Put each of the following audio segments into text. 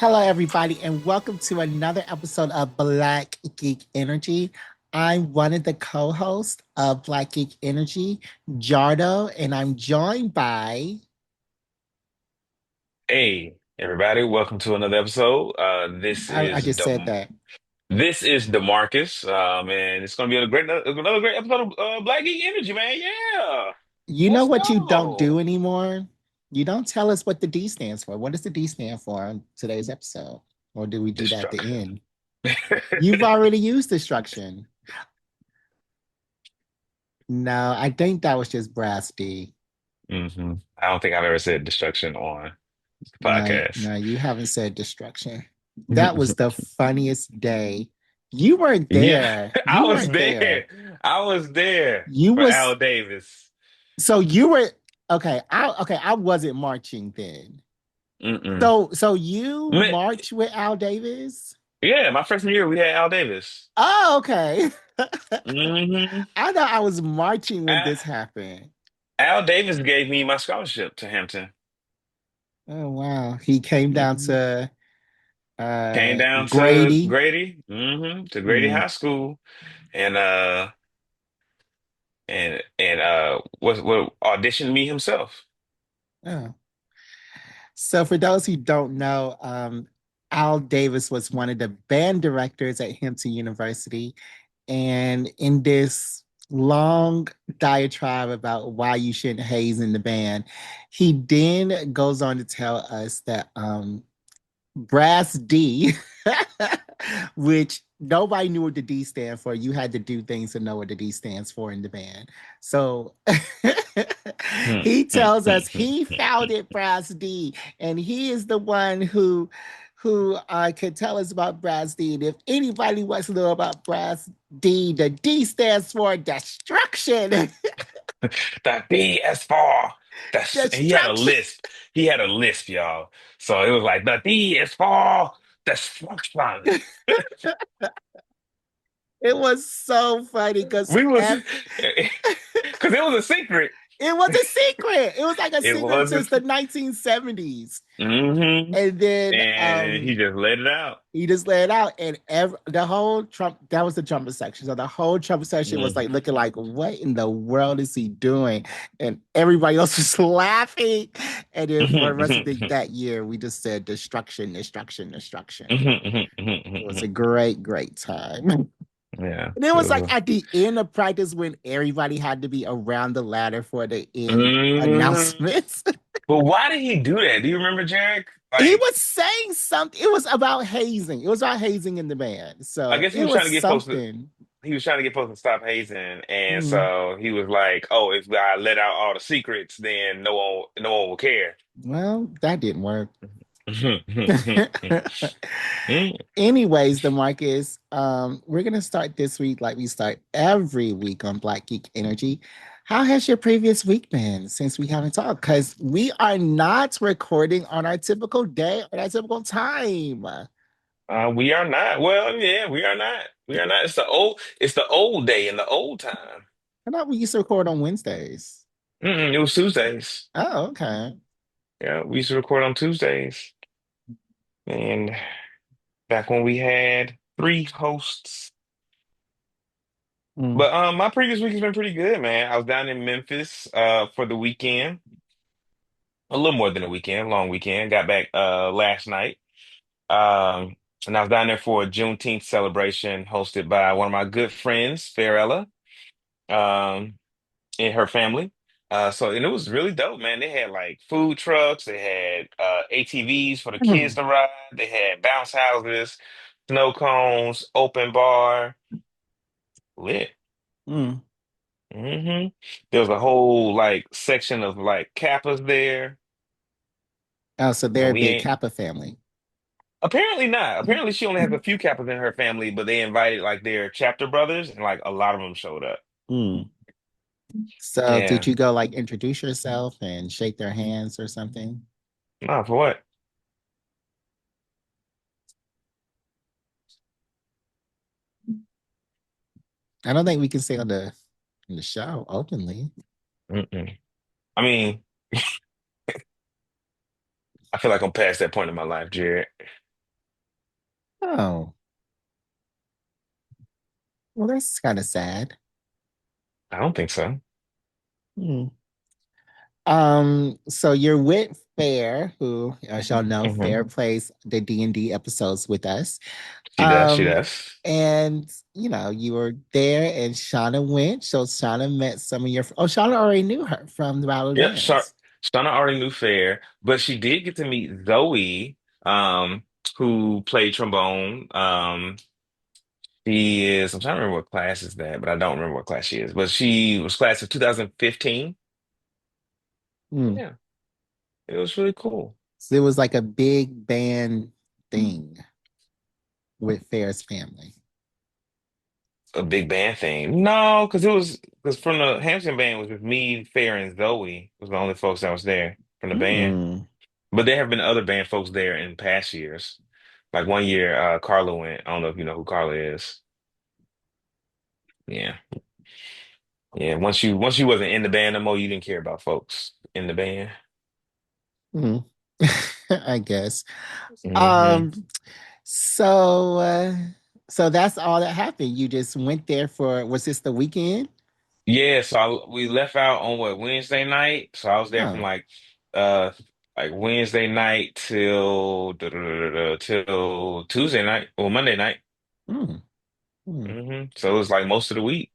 Hello, everybody, and welcome to another episode of Black Geek Energy. I'm one of the co hosts of Black Geek Energy, Jardo, and I'm joined by. Hey, everybody, welcome to another episode. I just said that. This is Demarcus, and it's gonna be another great episode of Black Geek Energy, man. Yeah, You know let's what you don't go. do anymore? You don't tell us what the D stands for. What does the D stand for on today's episode? Or do we do that at the Destruction. end? You've already used destruction. No, I think that was just Brass D. I don't think I've ever said destruction on the No, podcast. no, you haven't said destruction. That was the funniest day. You weren't Yeah, there. I You was weren't there. there. I was there You for was Al Davis. so you were okay. I wasn't marching then. Mm-mm. So you Ma- marched with Al Davis? Yeah, my freshman year we had Al Davis. Oh, okay. hmm I thought I was marching when this happened. Al Davis gave me my scholarship to Hampton. Oh wow. He came down hmm to Came down to Grady. Grady Mm. High School, and what auditioned me himself. Oh. So, for those who don't know, Al Davis was one of the band directors at Hampton University. And in this long diatribe about why you shouldn't haze in the band, he then goes on to tell us that Brass D, which nobody knew what the D stand for. You had to do things to know what the D stands for in the band. So he tells us he founded Brass D, and he is the one who can tell us about Brass D. And if anybody wants to know about Brass D, the D stands for destruction. That DS4. That's he had a Destruction. lisp. He had a lisp, y'all. So it was like the DS4 destruction. It was so funny because We was because it was a secret. it was a secret. It was like a It secret was since the 1970s. hmm And then And he just let it out. he just laid it out, and the whole Trump, that was the trumpet section. So the whole trumpet section was like Mhm. looking like, what in the world is he doing? And everybody else was laughing. And then for the rest of that year, we just said destruction, destruction, destruction. It was a great, great time. Yeah. And it was like at the end of practice when everybody had to be around the ladder for the end Mhm. announcements. But why did he do that? Do you remember, Jarek? He Like, was saying something. It was about hazing. It was about hazing in the band. I So guess he it was was trying to get folks to something. he was trying to get folks to stop hazing, and Mm. so he was like, "Oh, if I let out all the secrets, then no one will care." Well, that didn't work. Anyways, Demarcus, we're gonna start this week like we start every week on Black Geek Energy. How has your previous week been since we haven't talked? Because we are not recording on our typical day or our typical time. We are not. Well, yeah, we are not. We are not. It's the old day and the old time. I thought we used to record on Wednesdays. It was Tuesdays. Oh, okay. Yeah, we used to record on Tuesdays, and back when we had three hosts. Mm. But my previous week has been pretty good, man. I was down in Memphis for the weekend. A little more than a weekend, long weekend. Got back last night. Um and I was down there for a Juneteenth celebration hosted by one of my good friends, Farella, um, and her family. And it was really dope, man. They had like food trucks, they had ATVs for the kids Mm. to ride, they had bounce houses, snow cones, open bar, lit. Mm. hmm There was a whole like section of like Kappas there. Oh, so And they're a we big ain't Kappa family. apparently not. Apparently she only has a few Kappas in her family, but they invited like their chapter brothers, and like a lot of them showed up. Mm. So did Yeah. you go like introduce yourself and shake their hands or something? Nah, for what? I don't think we can say on the show openly. Mm-mm. I mean, I feel like I'm past that point in my life, Jared. Oh, well, that's kind of sad. I don't think so. Hmm. So you're with Fair, who, as y'all know, Hmm. Fair plays the D&D episodes with us. She does. She Um, does. and you were there, and Shauna went. So Shauna met some of your. Oh, Shauna already knew her from the Battle Yep. Dance. Shauna already knew Fair, but she did get to meet Zoe, who played trombone. She is. I'm trying to remember what class is that, but I don't remember what class she is. But she was class of 2015. Hmm. Yeah, it was really cool. So it was like a big band thing with Fair's family. A big band thing. No, because from the Hampton band was with me, Fair, and Zoe was the only folks that was there from the band. Hmm. But there have been other band folks there in past years. Like one year, Carla went. I don't know if you know who Carla is. Yeah, yeah. Once you wasn't in the band no more, you didn't care about folks in the band. Hmm. I guess. Hmm. Um, so so that's all that happened. You just went there for, was this the weekend? Yeah, so we left out on what, Wednesday night. So I was there from Oh. uh like Wednesday night till Tuesday night or Monday night. Hmm. Hmm. So it was like most of the week.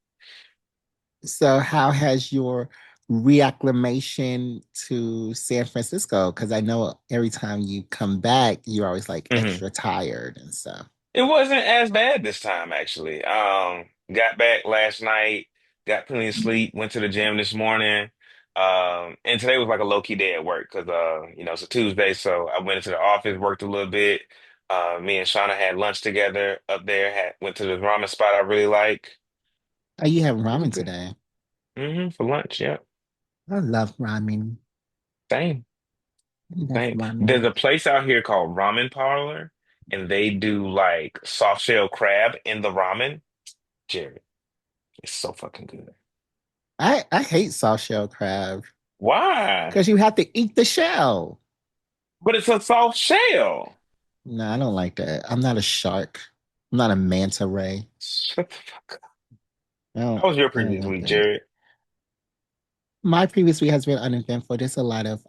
So how has your reacclimation to San Francisco? Because I know every time you come back, you're always like Hmm. extra tired and stuff. It wasn't as bad this time, actually. Got back last night, got plenty of sleep, went to the gym this morning. And today was like a low-key day at work because it's a Tuesday, so I went into the office, worked a little bit. Me and Shauna had lunch together up there, had went to the ramen spot I really like. Oh, you have It was ramen good. today. For lunch, yeah. I love ramen. Same, I love same. ramen. There's a place out here called Ramen Parlor, and they do like soft shell crab in the ramen. Jared, it's so fucking good. I hate soft shell crab Why? because you have to eat the shell. But it's a soft shell. No, I don't like that. I'm not a shark. I'm not a manta ray. Shut the fuck up. How was your I don't previous like week, that. Jared? My previous week has been uneventful. There's a lot of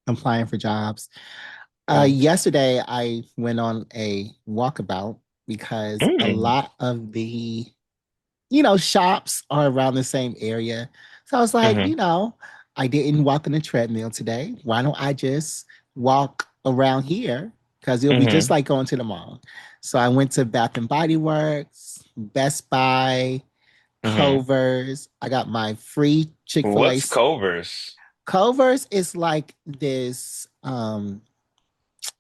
applying for jobs. Oh. Yesterday I went on a walkabout because a Mm. lot of the shops are around the same area. So I was like, Hmm. I didn't walk on the treadmill today. Why don't I just walk around here? Because it'll be just Hmm. like going to the mall. So I went to Bath and Body Works, Best Buy, Hmm. Culver's. I got my free Chick-fil-A. What's Culver's? Culver's is like this,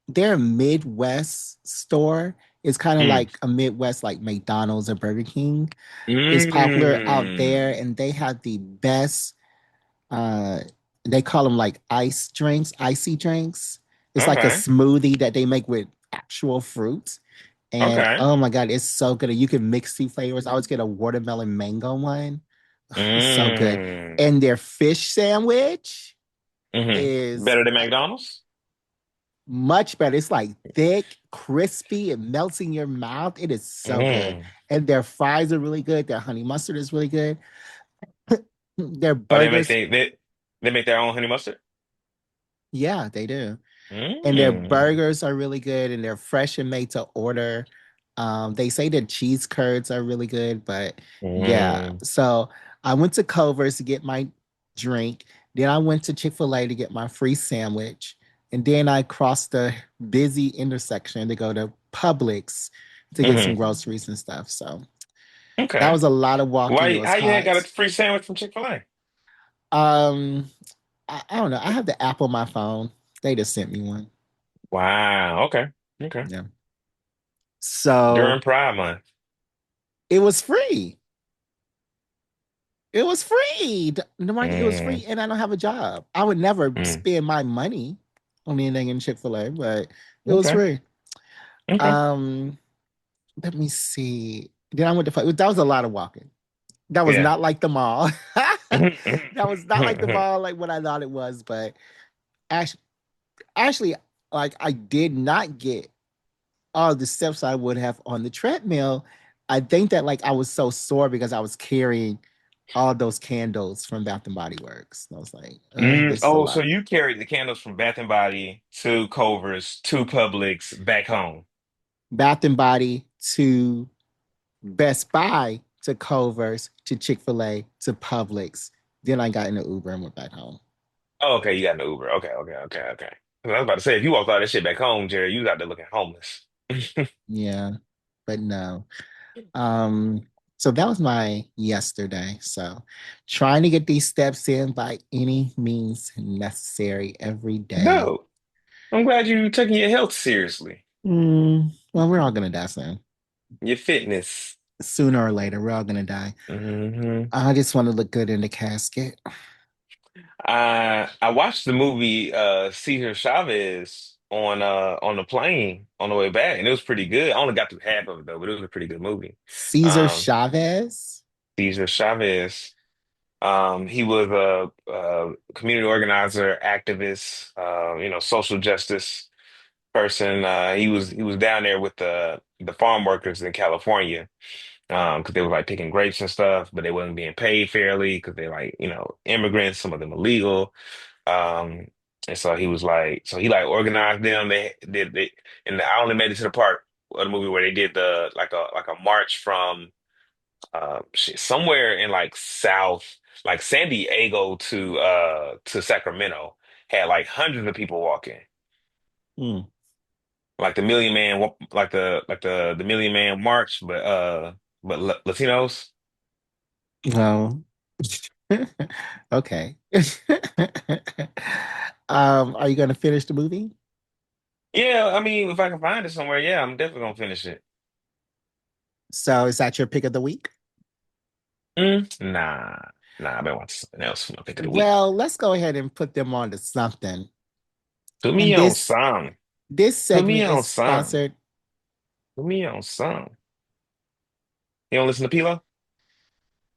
they're a Midwest store. It's kind of Mm. like a Midwest, like McDonald's or Burger King is popular out there, Mm. and they have the best. Uh, they call them like ice drinks, icy drinks. It's like a Okay. smoothie that they make with actual fruit. And Okay. oh my God, it's so good. You can mix two flavors. I always get a watermelon mango one. It's so good. Mm. And their fish sandwich is Better than McDonald's? much better. It's like thick, crispy, and melts in your mouth. It is so good. Mm. And their fries are really good. Their honey mustard is really good. Their Oh, burgers, they make their own honey mustard? yeah, they do. And their Mm. burgers are really good and they're fresh and made to order. They say the cheese curds are really good, but yeah. Mm. So I went to Culver's to get my drink. Then I went to Chick-fil-A to get my free sandwich. And then I crossed the busy intersection to go to Publix to get some Hmm. groceries and stuff. So that Okay. was a lot of walking. It Why? was How you had got a hot. free sandwich from Chick-fil-A? Um, I don't know. I have the app on my phone. They just sent me one. Wow. Okay. Okay. Yeah. So During Pride Month. it was free. It was free. The market, it was Mm. free, and I don't have a job. I would never Mm. spend my money on anything in Chick-fil-A, but it was Okay. free. Okay. Um, Let me see. Then I went to that was a lot of walking. That was Yeah. not like the mall. That was not like the mall, like what I thought it was. But actually, like I did not get all the steps I would have on the treadmill. I think that like I was so sore because I was carrying all those candles from Bath and Body Works. And I was like, this is a Oh, so lot. you carried the candles from Bath and Body to Culver's to Publix back home. Bath and Body to Best Buy to Culver's to Chick-fil-A to Publix. Then I got in the Uber and went back home. Oh, okay, you got an Uber. Okay, okay, okay, okay. 'Cause I was about to say, if you walked all that shit back home, Jerry, you was out there looking homeless. Yeah, but no. Um, so that was my yesterday. So trying to get these steps in by any means necessary every day. No, I'm glad you taking your health seriously. Well, we're all gonna die soon. Your fitness. Sooner or later, we're all gonna die. Hmm. I just want to look good in the casket. I watched the movie Cesar Chavez on the plane on the way back, and it was pretty good. I only got through half of it though, but it was a pretty good movie. Cesar Um, Chavez. Cesar Chavez. He was a community organizer, activist, social justice person. He was down there with the farm workers in California, because they were like picking grapes and stuff, but they wasn't being paid fairly because they like immigrants, some of them illegal. Um, and so he was like, so he like organized them. They did they, and I only made it to the part of the movie where they did the like a march from somewhere in like South, like San Diego to Sacramento, had like hundreds of people walking, Hmm. like the Million Man, the Million Man March, but Latinos. Well, okay. Are you gonna finish the movie? Yeah, I mean, if I can find it somewhere, yeah, I'm definitely gonna finish it. So is that your pick of the week? Nah, nah, I've been watching something else for my pick of the week. Well, let's go ahead and put them on to something. Put And me on some. this Put me segment is on some. sponsored. Put me on some. You don't listen to Pilo?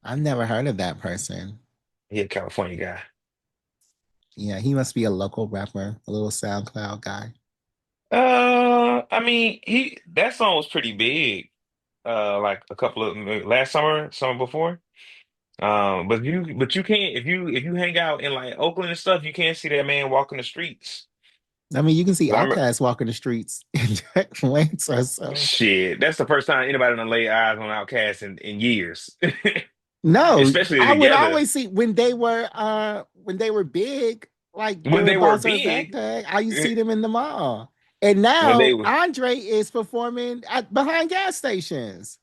I've never heard of that person. He a California guy. Yeah, he must be a local rapper, a little SoundCloud guy. I mean, he that song was pretty big. Like a couple of last summer, summer before. But you can't if you hang out in like Oakland and stuff, you can't see that man walking the streets. I mean, you can see 'Cause I remember, Outkast walking the streets in Atlanta. So shit, that's the first time anybody done laid eyes on Outkast in years, no, especially I would together always see when they were big, like when during they were Boston big. Backpack, I used to see them in the mall. And When they now were, Andre is performing behind gas stations.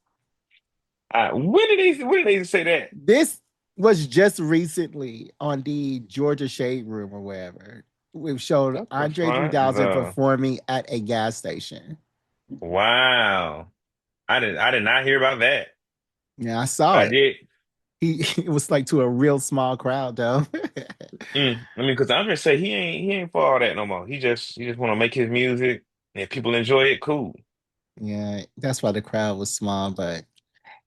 when did they say that? This was just recently on the Georgia Shade Room or wherever. We've showed What the Andre fuck? 3000 The performing at a gas station. wow. I did not hear about that. Yeah, I saw I it. did. It was like to a real small crowd though. I mean, because Andre say he ain't for all that no more. He just want to make his music, and if people enjoy it, cool. Yeah, that's why the crowd was small. But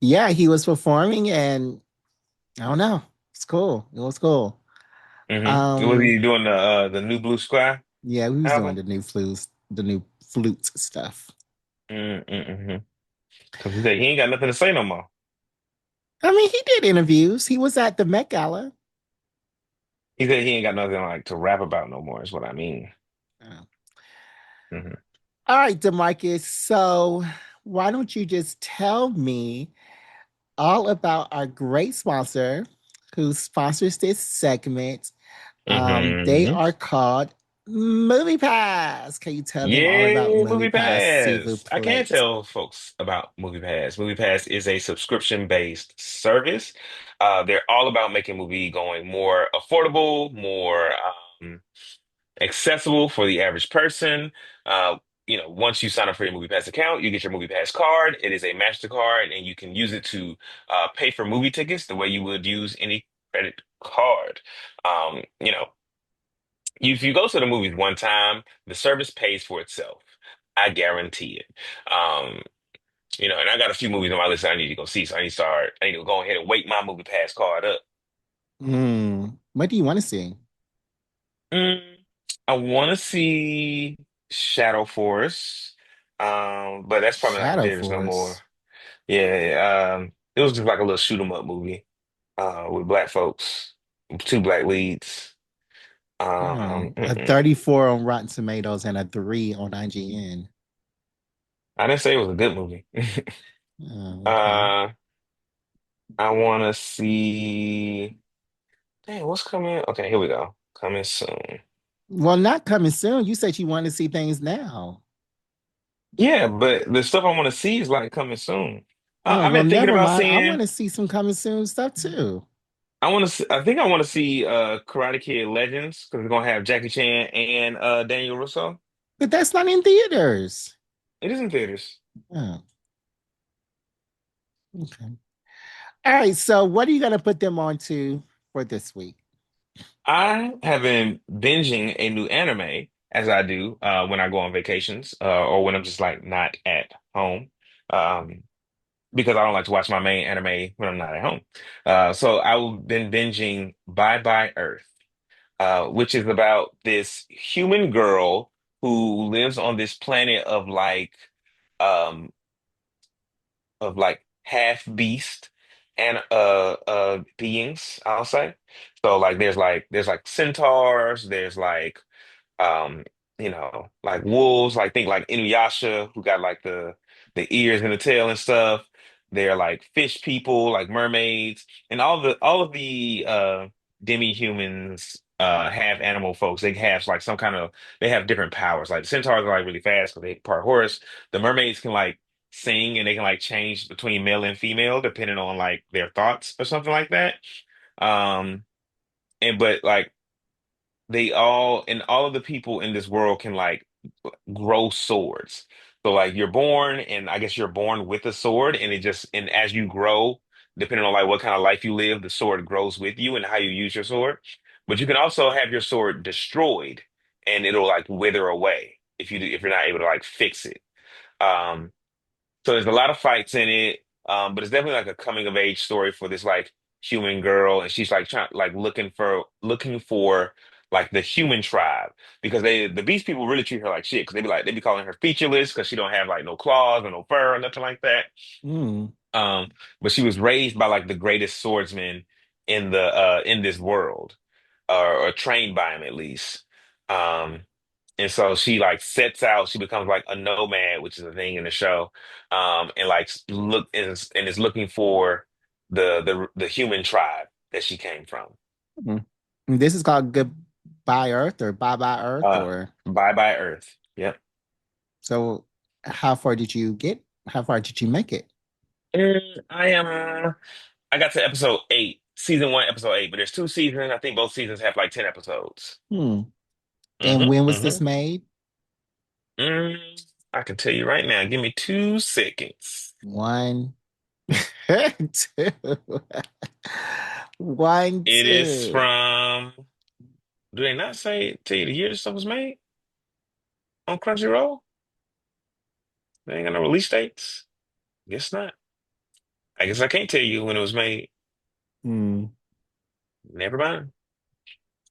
yeah, he was performing and I don't know. It's cool. It was cool. Was Um, he doing the new Blue Sky yeah, we was doing album? the new flute stuff. Mm-hmm. Because he said he ain't got nothing to say no more. I mean, he did interviews. He was at the Met Gala. He said he ain't got nothing like to rap about no more. Is what I mean. Oh. Hmm. All right, Demarcus. So why don't you just tell me all about our great sponsor who sponsors this segment? They Hmm. are called Movie Pass. Can you tell them all about Yeah, Movie Movie Pass, s'il vous Pass. I can't plaît? tell folks about Movie Pass. Movie Pass is a subscription-based service. They're all about making movie going more affordable, more um, accessible for the average person. Uh, once you sign up for your Movie Pass account, you get your Movie Pass card. It is a MasterCard, and you can use it to pay for movie tickets the way you would use any credit card. If you go to the movies one time, the service pays for itself. I guarantee it. And I got a few movies on my list that I need to go see, so I need to go ahead and wake my Movie Pass card up. What do you want to see? Mm, I want to see. Shadow Force. But that's probably not in Shadow theaters no more. Force. Yeah, it was just like a little shoot 'em up movie with black folks, two black leads. Oh, a Mm-mm. 34 on Rotten Tomatoes and a 3 on IGN. I didn't say it was a good movie. Oh, okay. Uh, I want to see. Dang, what's coming? Okay, here we go. Coming soon. Well, not coming soon. You said you want to see things now. Yeah, but the stuff I want to see is like coming soon. Oh, I've well, been thinking never about mind. I want seeing. to see some coming soon stuff too. I want to. I think I want to see Karate Kid Legends because we're gonna have Jackie Chan and Daniel Russo. But that's not in theaters. It is in theaters. Oh, okay. All right. So, what are you going to put them on to for this week? I have been binging a new anime as I do when I go on vacations or when I'm just like not at home um, because I don't like to watch my main anime when I'm not at home. So I've been binging Bye Bye Earth, which is about this human girl who lives on this planet um, of like half beast and beings, I'll say. So like there's like centaurs, there's um, like wolves, like think like Inuyasha, who got like the ears and the tail and stuff. They're like fish people, like mermaids, and all of the demi-humans, have animal folks. They have like some kind of they have different powers. Like the centaurs are like really fast because they part horse. The mermaids can like sing and they can like change between male and female depending on like their thoughts or something like that. Um, and but like all of the people in this world can like grow swords. So like you're born and I guess you're born with a sword and and as you grow, depending on like what kind of life you live, the sword grows with you and how you use your sword. But you can also have your sword destroyed and it'll like wither away if you're not able to like fix it. Um so there's a lot of fights in it, but it's definitely like a coming of age story for this like human girl, and she's like trying like looking for like the human tribe because the beast people really treat her like shit because they be calling her featureless because she don't have like no claws or no fur or nothing like that. Mm. Um, but she was raised by like the greatest swordsman in this world, or trained by him at least. Um, and so she like sets out, she becomes like a nomad, which is a thing in the show. And like is looking for the human tribe that she came from. Mm. This is called Goodbye Earth or Bye Bye Earth Uh or Bye Bye Earth. Yep. so. How far did you get? How far did you make it? I got to episode 8, season 1, episode 8, but there's 2 seasons. I think both seasons have like 10 episodes. Hmm. And when Mm-hmm. was this Mm-hmm. made? I can tell you right now. Give me 2 seconds. One, two, one, It is two. from, do they not say tell you the year this stuff was made on Crunchyroll? They ain't got no release dates? Guess not. I guess I can't tell you when it was made. Hmm. Never mind.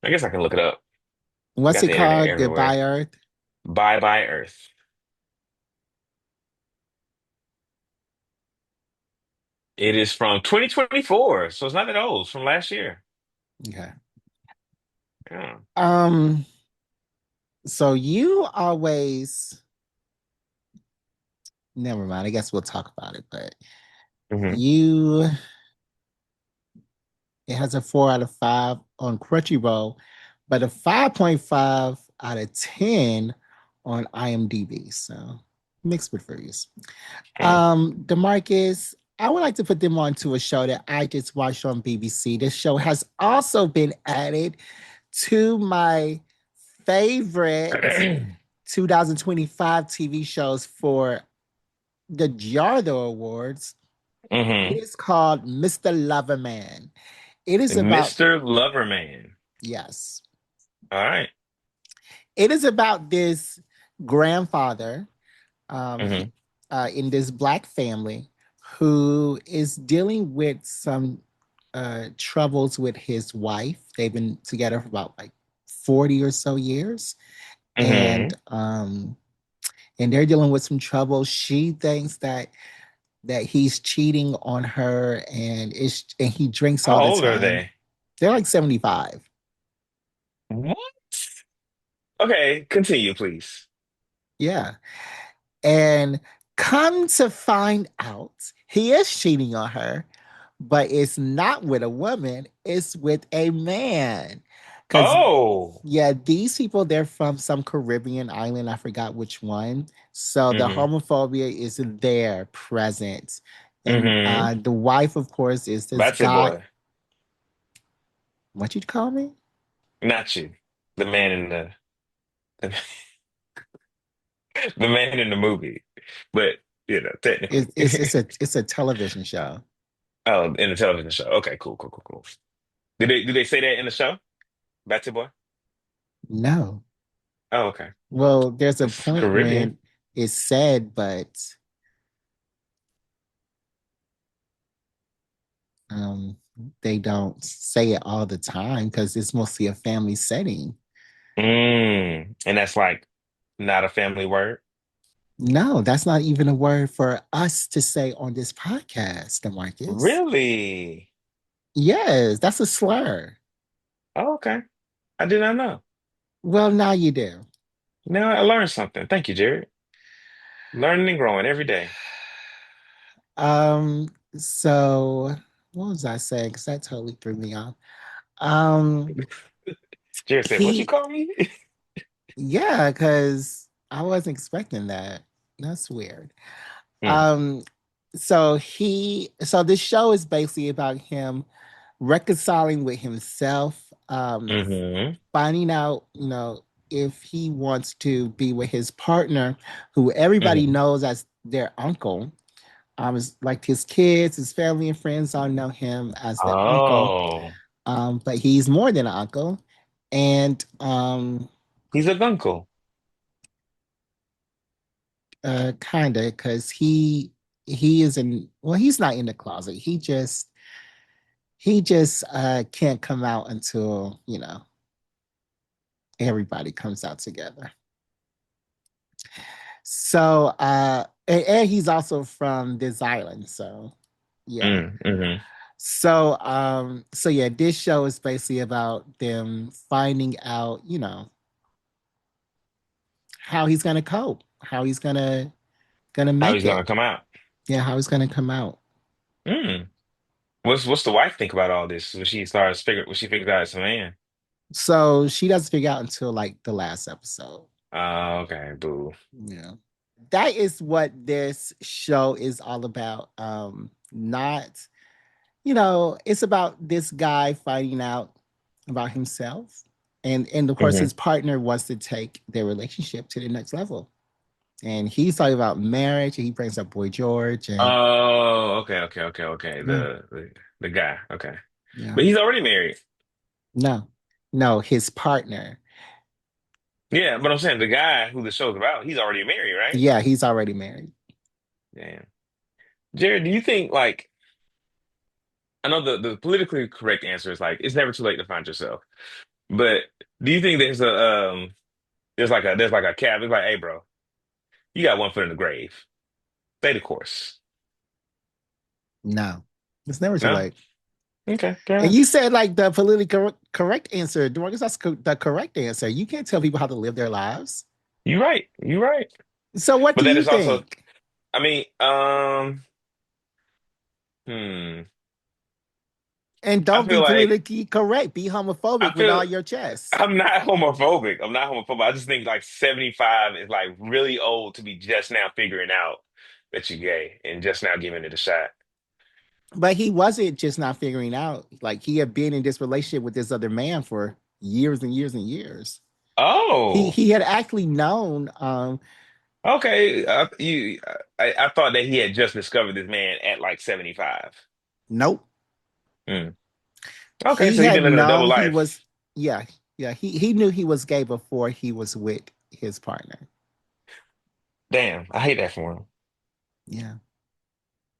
I guess I can look it up. What's Got it the internet called? everywhere. Goodbye Earth. Bye Bye Earth. It is from 2024, so it's not that old. It's from last year. Okay. Yeah. Um. So you always. Never mind. I guess we'll talk about it. But Hmm. you. It has a 4 out of 5 on Crunchyroll, but a 5.5 out of 10 on IMDb. So mixed reviews. DeMarcus, I would like to put them on to a show that I just watched on BBC. This show has also been added to my favorite 2025 TV shows for the Jardo Awards. It Hmm. is called Mr. Loverman. It is about, Mr. Loverman. yes, All right. it is about this grandfather um, Mm-hmm. in this black family who is dealing with some troubles with his wife. They've been together for about like 40 or so years. and Hmm. and they're dealing with some trouble. She thinks that he's cheating on her, and he drinks How all the old are time. they? They're like 75. What? Okay, continue, please. Yeah. And come to find out, he is cheating on her, but it's not with a woman, it's with a man. Because, Oh. yeah, these people, they're from some Caribbean island. I forgot which one. So the Hmm. homophobia is there present. And Hmm. the wife, of course, is this That's it, guy. boy. What you call me? Not you. The man in the, the man in the movie. But, technically. It's a television show. Oh, in the television show. Okay, cool, cool, cool, cool. Did they say that in the show? Batsy Boy? No. Oh, okay. Well, there's a It's point Caribbean. when it's said, but um, they don't say it all the time because it's mostly a family setting. And that's like not a family word. No, that's not even a word for us to say on this podcast, DeMarcus. Really? Yes, that's a slur. Oh, okay. I did not know. Well, now you do. Now I learned something. Thank you, Jared. Learning and growing every day. So what was I saying? Because that totally threw me off. Um, Jared said, "What you he, call me?" yeah, because I wasn't expecting that. That's weird. Mm, Um, so this show is basically about him reconciling with himself, hmm finding out, if he wants to be with his partner, who everybody hmm knows as their uncle. It's like his kids, his family and friends all know him as the uncle, Oh, but he's more than an uncle, and he's a gunkel. kinda because he is in well, he's not in the closet. He just can't come out until everybody comes out together. So and he's also from this island, so yeah. Hmm. So yeah, this show is basically about them finding out, how he's gonna cope, how he's gonna How make he's gonna it. come out? Yeah, how he's gonna come out. Mm. What's the wife think about all this when she figures out it's a man? So she doesn't figure out until like the last episode. Okay, boo. Yeah. That is what this show is all about. Not, it's about this guy finding out about himself. And of course Hmm. his partner wants to take their relationship to the next level. And he's talking about marriage and he brings up Boy George and Oh, okay, okay, okay, okay. yeah, The guy, okay. yeah. But he's already married. No, no, his partner. Yeah, but I'm saying the guy who the show's about, he's already married, right? Yeah, he's already married. Damn. Jared, do you think like I know the politically correct answer is like it's never too late to find yourself. But do you think there's like a cap? It's like, hey, bro, you got one foot in the grave. Stay the course. No, it's never too No? late. Okay, fair And enough. you said like the politically correct answer. Dorcas, that's the correct answer. You can't tell people how to live their lives. You're right. You're right. So what But do that you is also, think? I mean, hmm. And I don't be feel like politically correct. Be homophobic I with all feel your chest. I'm not homophobic. I'm not homophobic. I just think like 75 is like really old to be just now figuring out that you're gay and just now giving it a shot. But he wasn't just not figuring out. Like he had been in this relationship with this other man for years and years and years. He Oh, he had actually known. okay. I thought that he had just discovered this man at like 75. Nope. Hmm. Okay, He so he's had been living a double known he life. was. Yeah, yeah. He knew he was gay before he was with his partner. Damn, I hate that for him. Yeah.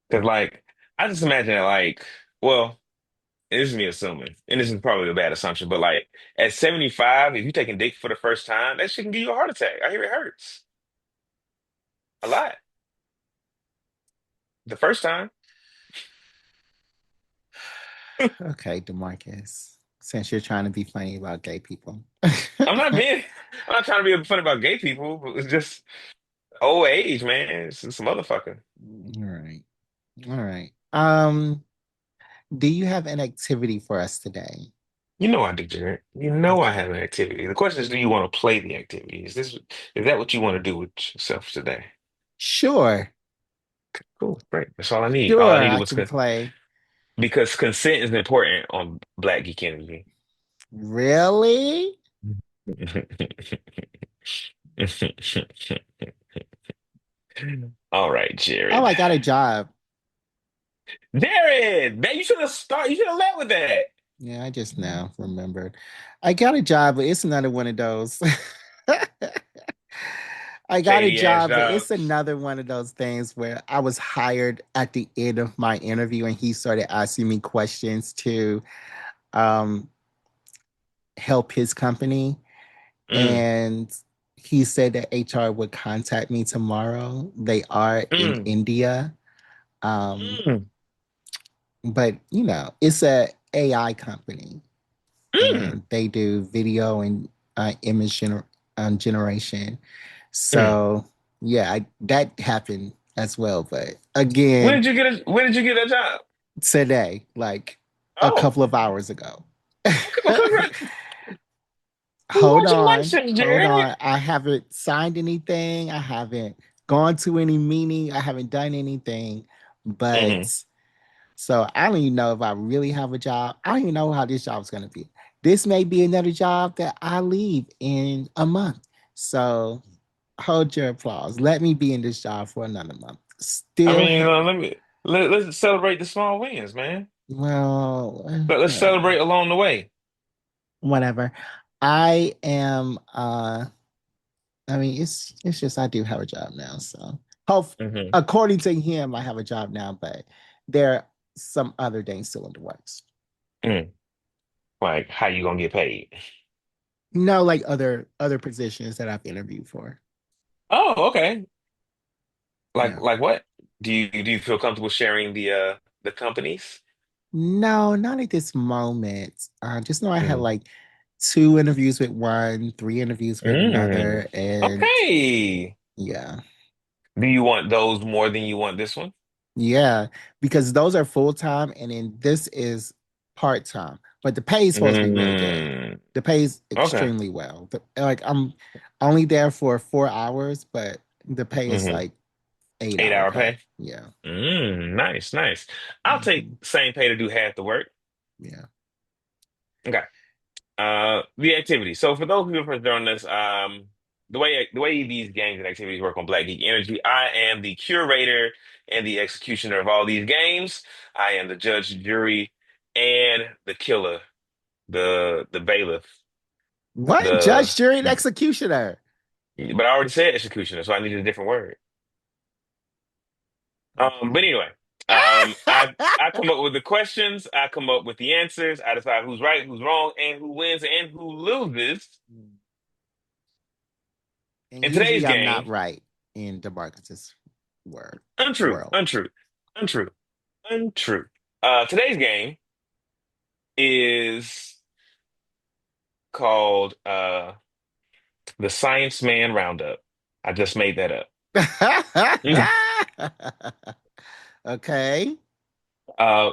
Because like I just imagine it like, well, this is me assuming, and this is probably a bad assumption, but like at 75, if you're taking dick for the first time, that shit can give you a heart attack. I hear it hurts a lot the first time. Okay, Demarcus, since you're trying to be funny about gay people. I'm not being, I'm not trying to be funny about gay people. But it's just old age, man. It's a motherfucker. All right. All right. Do you have an activity for us today? You know I do, Jared. You know I Okay. have an activity. The question is, do you want to play the activity? Is that what you want to do with yourself today? Sure. Cool, great. That's all I need. All I Sure, needed I was can play. because consent is important on Black Geek Energy. Really? All right, Oh, Jared. I got a job. Jared, man, you should have started. You should have led with that. Yeah, I just now remembered. I got a job, but it's another one of those. I got a Shady ass job, but it's jobs. another one of those things where I was hired at the end of my interview and he started asking me questions to um, help his company. Mm, And he said that HR would contact me tomorrow. They are in mm, India. Um, mm, but it's a AI company mm, and they do video and image generation. mm. So yeah, that happened as well. But again, When did you get that job? today, like a Oh, couple of hours ago. okay. Well, Hold on, congratulations, hold Jared. on. I haven't signed anything. I haven't gone to any meeting. I haven't done anything. But Hmm. so I don't even know if I really have a job. I don't even know how this job is going to be. This may be another job that I leave in a month. So hold your applause. Let me be in this job for another month. I Still, mean, let's celebrate the small wins, man. well, But let's celebrate along the way. whatever. I am I mean it's just I do have a job now. So hope Hmm. according to him I have a job now, but there are some other things still in the works. Mm. Like, how you gonna get paid? No, like other positions that I've interviewed for. Oh, okay. Yeah. Like what? Do you feel comfortable sharing the companies? No, not at this moment. Just know I had Mm. like two interviews with one, three interviews with Mm. another, and Okay. yeah. Do you want those more than you want this one? Yeah, because those are full time and then this is part time. But the pay is supposed to be really good. Mm. The pay is Okay. extremely well. Like I'm only there for 4 hours, but the pay is Hmm. like 8 hour 8 hour pay. pay? Yeah. Nice, nice. I'll take Mhm. same pay to do half the work. Yeah. Okay. The activity. So for those people who are joining us, the way these games and activities work on Black Geek Energy, I am the curator and the executioner of all these games. I am the judge, jury, and the killer, the bailiff, What? the. Judge, jury, and executioner. But I already said executioner, so I needed a different word. But Okay. anyway, I come up with the questions, I come up with the answers, I decide who's right, who's wrong, and who wins and who loses. And In today's usually I'm not game, right in DeMarcus's word untrue, world. untrue, untrue, untrue. Today's game is called the Science Man Roundup. I just made that up. Okay.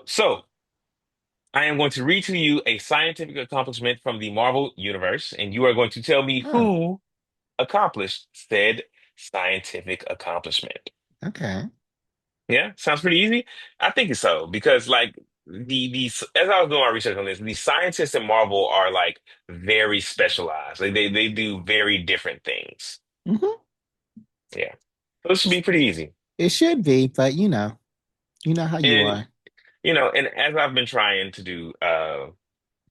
So I am going to read to you a scientific accomplishment from the Marvel Universe, and you are going to tell me Oh, who accomplished said scientific accomplishment. okay. Yeah, sounds pretty easy. I think it's so because like these as I was doing my research on this, the scientists in Marvel are like very specialized. Like they do very different things. Hmm. Yeah. So this should be pretty easy. It should be, but you know how you And are. and as I've been trying to do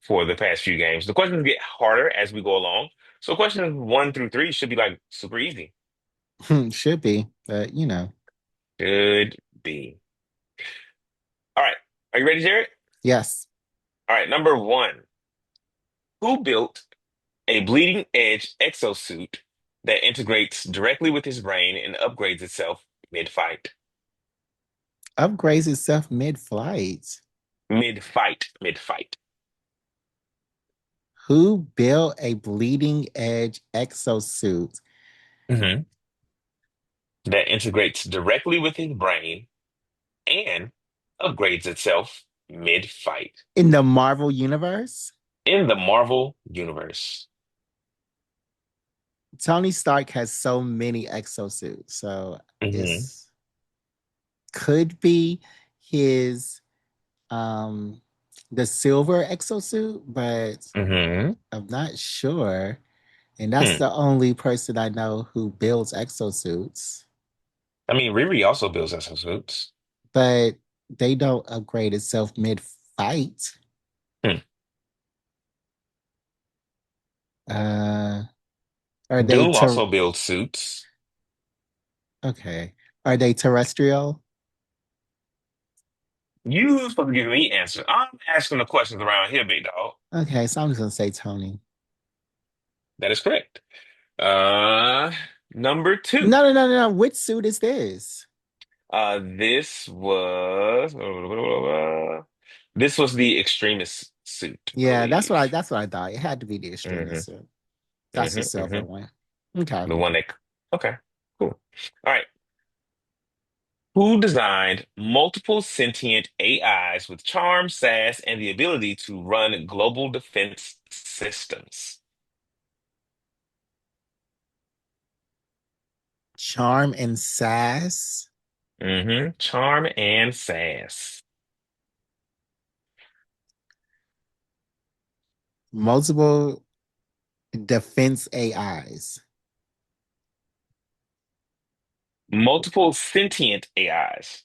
for the past few games, the questions get harder as we go along. So questions 1 through 3 should be like super easy. Should be, but Should be. All right. Are you ready, Jared? yes. All right, number one. Who built a bleeding edge exosuit that integrates directly with his brain and upgrades itself mid-fight? Upgrades itself mid-flight. Mid-fight, mid-fight. Who built a bleeding edge exosuit Hmm. That integrates directly with his brain and upgrades itself mid-fight in the Marvel universe? in the Marvel universe. Tony Stark has so many exosuits, so Hmm. it's could be his um the silver exosuit, but Hmm. I'm not sure. And that's Hmm. the only person I know who builds exosuits, I mean, Riri also builds exosuits. but they don't upgrade itself mid-fight. Hmm. Uh, are they Doom ter- also builds suits. okay? Are they terrestrial? You supposed to give me answers. I'm asking the questions around here, big dog. Okay, so I'm just gonna say Tony. That is correct. Uh, number two. No, no, no, no, no. Which suit is this? This was this was the extremist suit, I Yeah, believe. that's what I thought. It had to be the Hmm. extremist suit. That's the Hmm. silver Hmm. one. Okay. The one that. Okay, cool. All right. Who designed multiple sentient AIs with charm, sass, and the ability to run global defense systems? Charm and sass, Charm and sass. multiple defense AIs. Multiple sentient AIs.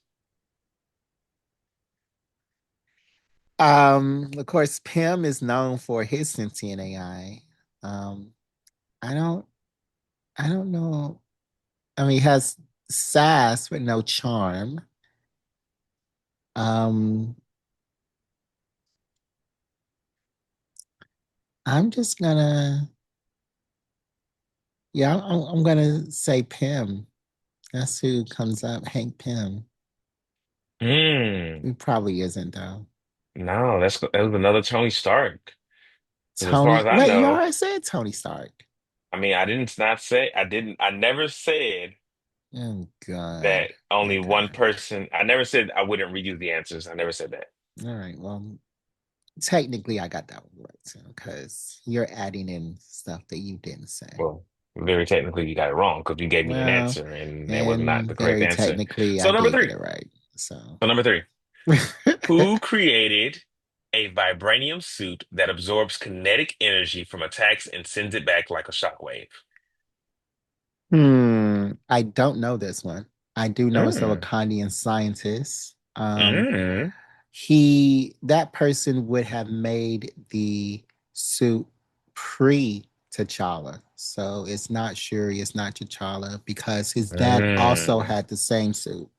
Of course, Pym is known for his sentient AI. Um, I don't, I don't know. I mean, he has sass but no charm. Um, I'm just gonna, yeah, I'm gonna say Pym. That's who comes up, Hank Pym. Hmm. He probably isn't though. No, that was another Tony Stark. Because as far Tony, as I wait, you know, already said Tony Stark. I mean, I didn't, I never said Oh God. that only one Okay. person, I never said I wouldn't read you the answers. I never said that. All right. Well, technically, I got that one right too, because you're adding in stuff that you didn't say. Well, very technically, you got it wrong because you gave me an Well, answer and that was not and the correct very answer. technically, So I number did get three. it right. So, So number three. Who created a vibranium suit that absorbs kinetic energy from attacks and sends it back like a shockwave? I don't know this one. I do know it's a Mm. Wakandian scientist. Mm. That person would have made the suit pre T'Challa. So it's not Shuri, it's not T'Challa because his dad also Mm. had the same suit.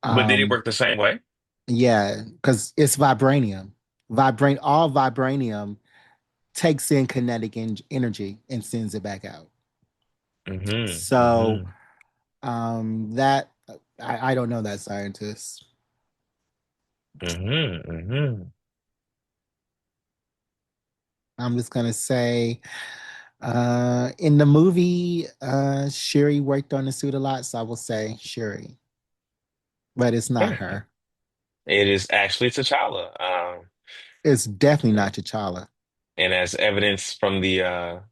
But did it Um, work the same way? yeah, because it's vibranium. All vibranium takes in kinetic energy and sends it back out. Hmm. So Hmm. that I don't know that scientist. Hmm. Hmm. I'm just gonna say in the movie, Shuri worked on the suit a lot, so I will say Shuri, but it's not Okay. her. It is actually T'Challa. It's definitely not T'Challa. And as evidence from the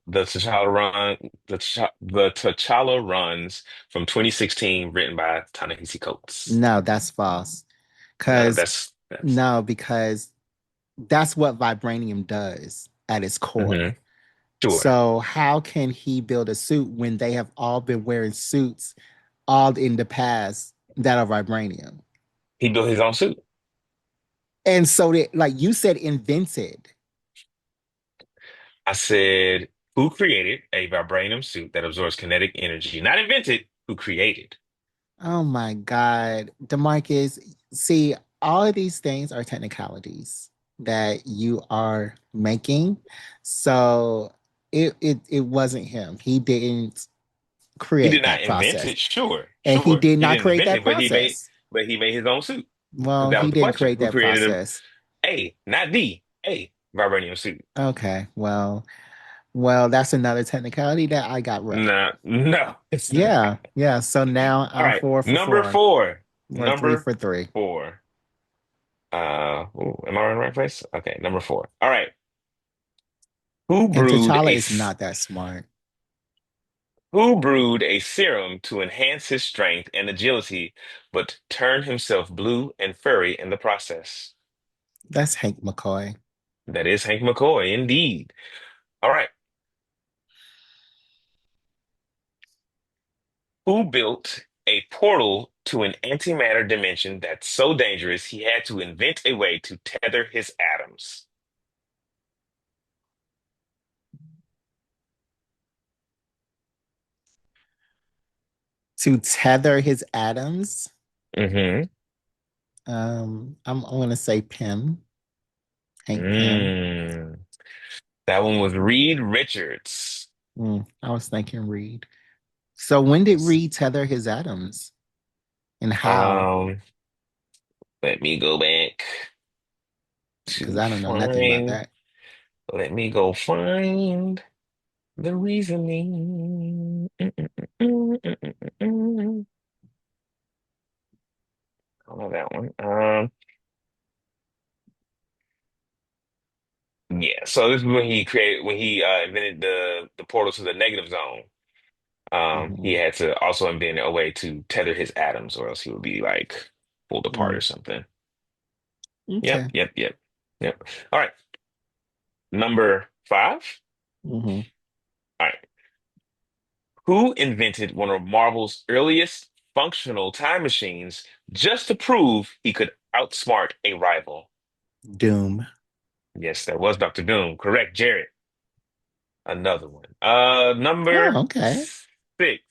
T'Challa run, the T'Challa runs from 2016, written by Ta-Nehisi Coates. No, that's false. No, Cause that's. no, because that's what vibranium does at its core. Hmm. Sure. So how can he build a suit when they have all been wearing suits all in the past that are vibranium? He built his own suit. And so that, like you said, invented. I said, who created a vibranium suit that absorbs kinetic energy? Not invented, who created? Oh my God. DeMarcus, see, all of these things are technicalities. that you are making. So it wasn't him. He didn't He did create not that invent process. it, sure, And he sure. did He not didn't create invent that it, but process. he made his own suit. Because Well, that he was the didn't question. create Who that created him? process. A, not D. A, vibranium suit. Okay. Well, that's another technicality that I got right. No, no, it's not. Yeah. Yeah. So now All I'm right. four for Number four four. or three Number for three. four. Am I in the right place? Okay, number four. All right. Who And brewed T'Challa a is not that smart. who brewed a serum to enhance his strength and agility, but turned himself blue and furry in the process? That's Hank McCoy. That is Hank McCoy, indeed. All right. Who built a portal to an antimatter dimension that's so dangerous he had to invent a way to tether his atoms? To tether his atoms, Mm-hmm. I'm gonna say Pym, Hank Pym. Mm. That one was Reed Richards. I was thinking Reed. So when did Reed tether his atoms and how? Um, Let me go back Because to I don't know nothing about find, that. let me go find the reasoning. I don't know that one. Yeah, so this is when he invented the portal to the negative zone. He Hmm. had to also invent a way to tether his atoms, or else he would be like pulled apart or something. Yep, Okay. yep, yep, yep. All right, number five. Hmm. All right, who invented one of Marvel's earliest functional time machines just to prove he could outsmart a rival? Doom. Yes, that was Dr. Doom. Correct, Jared. Another one. Oh, Number okay. six.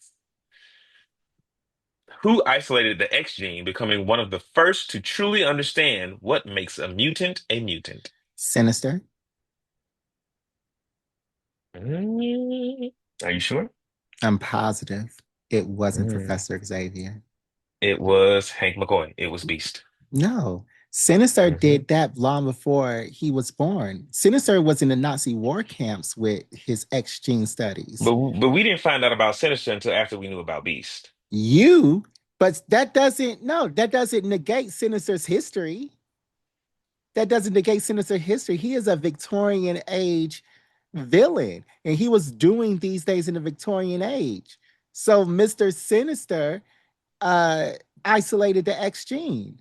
Who isolated the X gene, becoming one of the first to truly understand what makes a mutant a mutant? Sinister. Mm, are you sure? I'm positive it wasn't Mm. Professor Xavier. It was Hank McCoy. It was Beast. No. Sinister Hmm. did that long before he was born. Sinister was in the Nazi war camps with his X gene studies. But we didn't find out about Sinister until after we knew about Beast. You, but that doesn't, no, that doesn't negate Sinister's history. That doesn't negate Sinister's history. He is a Victorian age villain, and he was doing these days in the Victorian age. So Mr. Sinister uh, isolated the X gene,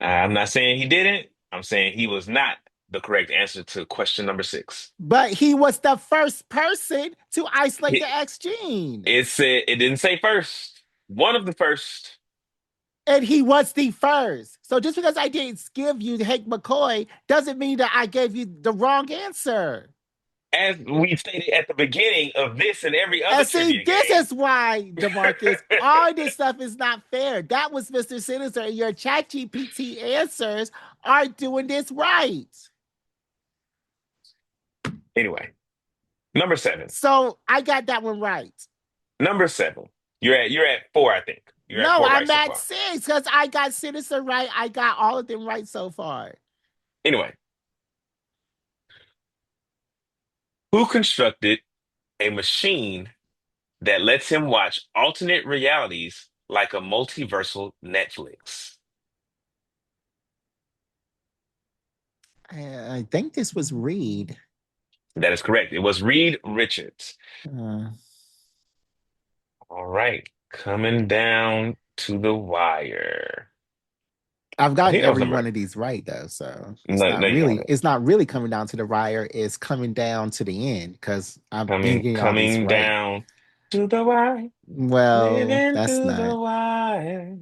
I'm not saying he didn't. I'm saying he was not the correct answer to question number six. but he was the first person to isolate the It, X gene. it said it didn't say first. One of the first. And he was the first. So just because I didn't give you Hank McCoy doesn't mean that I gave you the wrong answer. As we stated at the beginning of this and every other And see, trivia this game. is why, DeMarcus, all this stuff is not fair. That was Mr. Sinister, and your ChatGPT answers aren't doing this right. Anyway, number seven. So I got that one right. Number seven. You're at four, I think. You're at No, four right I'm so at far. six because I got Sinister right. I got all of them right so far. Anyway, who constructed a machine that lets him watch alternate realities like a multiversal Netflix? I think this was Reed. That is correct. It was Reed Richards. Uh, All right, coming down to the wire. I've I gotten think that was every number. one of these right though, so No, no, you haven't. it's not really coming down to the wire. It's coming down to the end because I've been getting all these Coming right. down to the wire. Well, Living through the wire.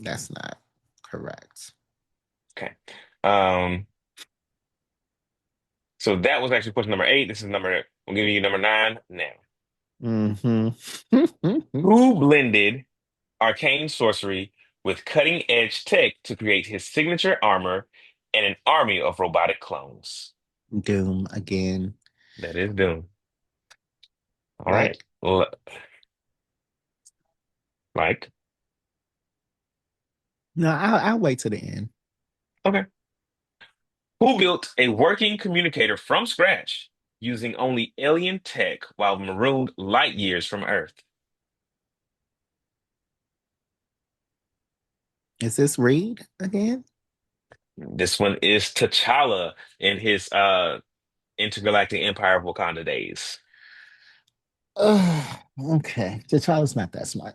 that's not correct. Okay. Um, so that was actually question number eight. This is I'm giving you number nine now. Hmm. Who blended arcane sorcery with cutting edge tech to create his signature armor and an army of robotic clones. Doom again. That is Doom. All right. Like, Well, Mike. no, I'll wait to the end. Okay. Who built a working communicator from scratch using only alien tech while marooned light years from Earth? Is this Reed again? This one is T'Challa in his intergalactic empire of Wakanda days. Okay. T'Challa's not that smart.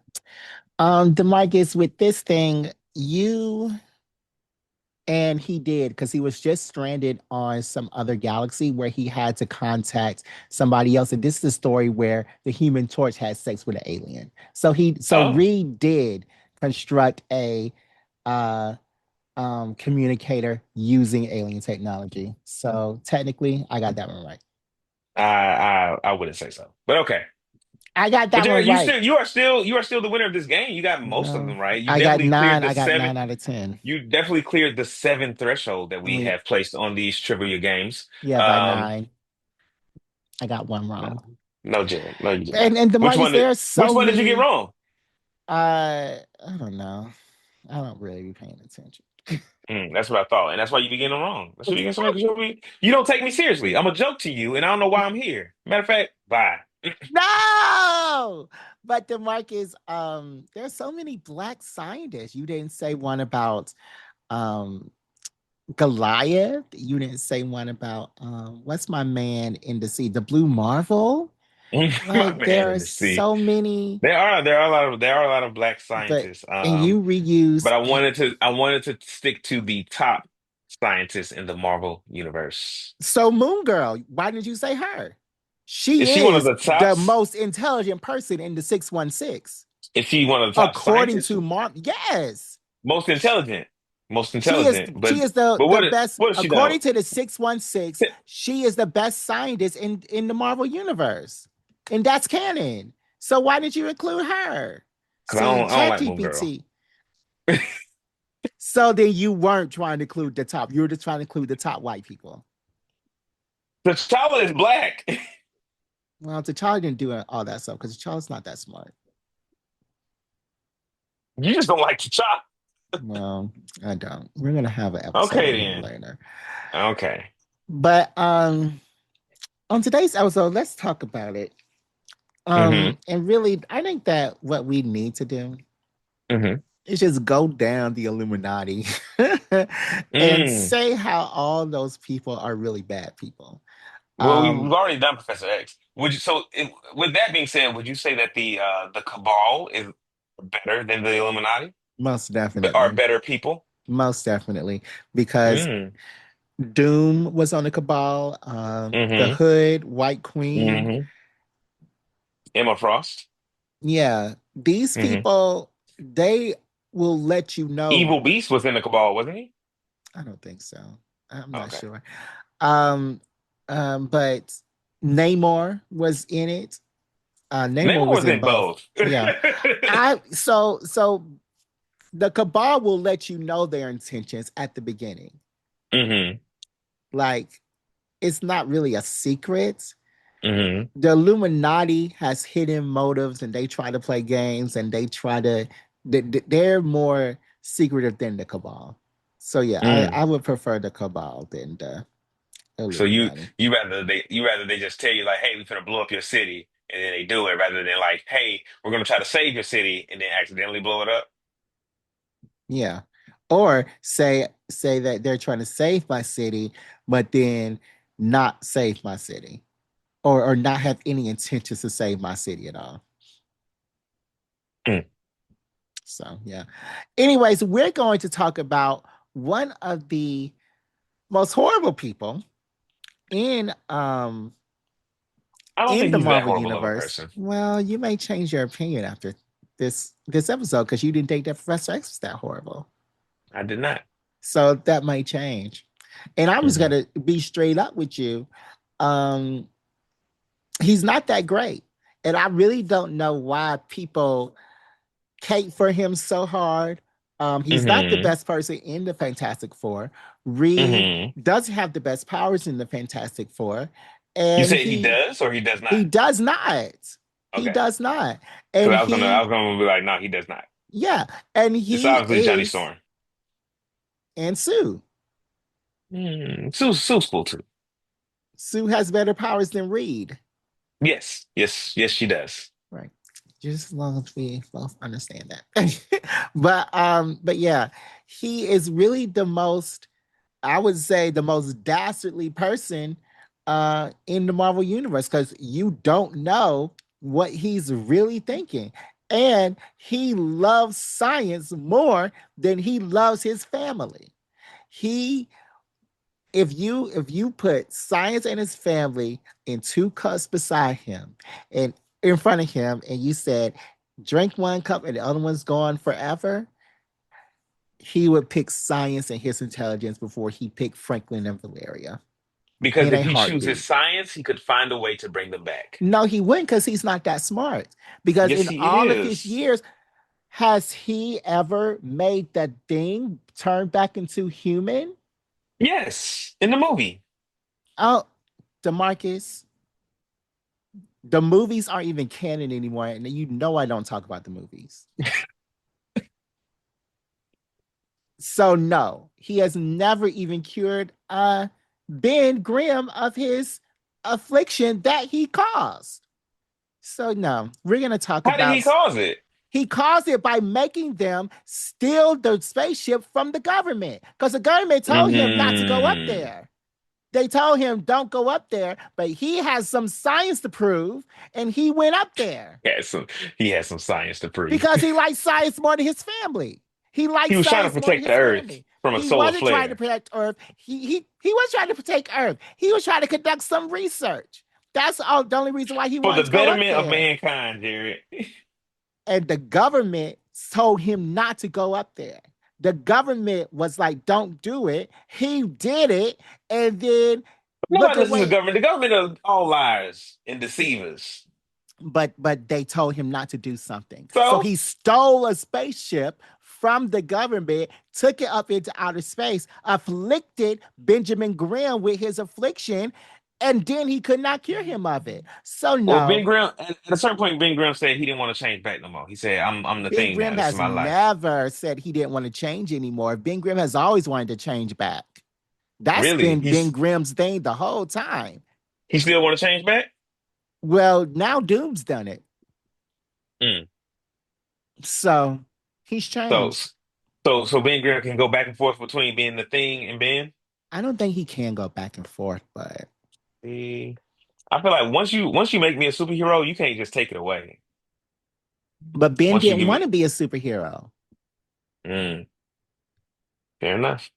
DeMarcus, with this thing, you and he did because he was just stranded on some other galaxy where he had to contact somebody else. And this is the story where the Human Torch had sex with an alien. So Oh, Reed did construct a uh communicator using alien technology. So technically, I got that one right. I wouldn't say so, but okay. I got But that one right. you are still the winner of this game. You got most of No, them right. You I got definitely cleared nine. the I got seven. 9 out of 10. You definitely cleared the seven threshold that we We have placed on these trivia games. Yeah, by Um, 9. I got one no, wrong. no, Jen, no, you did not. And DeMarcus, there are Which so one did you get many. wrong? I don't know. I don't really be paying attention. That's what I thought, and that's why you be getting them wrong. That's what you get so because you don't take me seriously. I'm a joke to you, and I don't know why I'm here. Matter of fact, bye. No, but DeMarcus, there's so many black scientists. You didn't say one about um Goliath. You didn't say one about what's my man in the sea, the Blue Marvel. My Like man there in are the sea. so many, There are a lot of black but scientists. and you reuse But I wanted to stick to the top scientists in the Marvel universe. so Moon Girl. Why didn't you say her? Is She she one of is the the tops? most intelligent person in the 616, Is she one of the top according scientists? to Mark. Yes. Most intelligent, most She is intelligent. she is But the best what has she done? according to the 616. She is the best scientist in the Marvel universe, and that's canon. So why did you include her? Because See, I don't like Moon Girl. ChatGPT. So then you weren't trying to include the top. You were just trying to include the top white people. T'Challa is black. Well, T'Challa didn't do all that stuff because T'Challa's not that smart. You just don't like T'Challa. Well, I don't. We're gonna have an episode Okay on him then. later. Okay. But on today's episode, let's talk about it. Mm-hmm. And really, I think that what we need to do Mm-hmm. is just go down the Illuminati and Mm. say how all those people are really bad people. Well, we've Um, already done Professor X. With that being said, would you say that the Cabal is better than the Illuminati? Most Are definitely. better people? Most definitely. Because Mm. Doom was on the Cabal, the Mm-hmm. Hood, White Queen. Mm-hmm. Emma Frost. Yeah, these Mm-hmm. people, they will let you know. Evil Beast was in the Cabal, wasn't he? I don't think so. I'm not Okay. sure. Um, but Namor was in it. Namor Namor was was in in both. both. Yeah. So the cabal will let you know their intentions at the beginning. Mm-hmm. Like it's not really a secret. Mm-hmm. The Illuminati has hidden motives and they try to play games and they try to they're more secretive than the cabal. So yeah, Mm. I would prefer the cabal than the So Illuminati. you rather they just tell you like, hey, we're gonna blow up your city, and then they do it rather than like, hey, we're gonna try to save your city and then accidentally blow it up. Yeah. Or say that they're trying to save my city, but then not save my city. Or not have any intentions to save my city at all. Mm. So yeah. Anyways, we're going to talk about one of the most horrible people in I don't in think the he's that Marvel horrible of a universe. person. Well, you may change your opinion after this episode because you didn't think that Professor X was that horrible. I did not. So that might change. And I'm just Hmm. gonna be straight up with you. Um, he's not that great. And I really don't know why people cape for him so hard He's not the Mm-hmm. best person in the Fantastic Four. Reed Mm-hmm. does have the best powers in the Fantastic Four, You and say he does or he does not? he does not. He Okay. does not. Because And I he, was gonna be like, no, he does not. yeah, and It's he obviously Johnny is, Storm. and Sue. Sue's cool too. Sue has better powers than Reed. Yes, yes, yes, she does. Right. Just as long as we both understand that. But yeah, he is really the most, I would say, the most dastardly person in the Marvel universe because you don't know what he's really thinking. And he loves science more than he loves his family. He if you put science and his family in two cups beside him and in front of him and you said drink one cup and the other one's gone forever, he would pick science and his intelligence before he picked Franklin and Valeria Because in if a he chooses heartbeat. science, he could find a way to bring them back. No, he wouldn't because he's not that smart. Because Yes, in he all of his is. years, has he ever made that thing turn back into human? Yes, in the movie. Oh, Demarcus, the movies aren't even canon anymore, and you know I don't talk about the movies. So no, he has never even cured Ben Grimm of his affliction that he caused. So no, we're gonna talk How did he about cause it? he caused it by making them steal the spaceship from the government because the government told him not to go up Mm. there. They told him don't go up there, but he has some science to prove, and he went up there He had some, he had some science to prove. because he likes science more than his family. He He likes was trying to science more than protect the his Earth family. from a He solar wasn't trying to flare. protect Earth. He was trying to protect Earth. He was trying to conduct some research. That's all the only reason why he For the wanted to go up betterment of there. mankind, Jared. And the government told him not to go up there. The government was like, "Don't do it." He did it, and then look Nobody at listens to the what government. The government are all liars and deceivers. but they told him not to do something. So So, he stole a spaceship from the government, took it up into outer space, afflicted Benjamin Graham with his affliction, and then he could not cure him of it. So well, Ben no, Grimm, at a certain point, Ben Grimm said he didn't want to change back no more. He said, I'm the Ben thing now. Grimm This is has my life. never said he didn't want to change anymore. Ben Grimm has always wanted to change back. That's Really? been Ben Grimm's thing the whole time. He still want to change back? Well, now Doom's done it. Mm. So he's So, changed. so Ben Grimm can go back and forth between being the thing and Ben. I don't think he can go back and forth, but See, I feel like once you make me a superhero, you can't just take it away. Ben Once you didn't give want me, to be a superhero. mm, fair enough.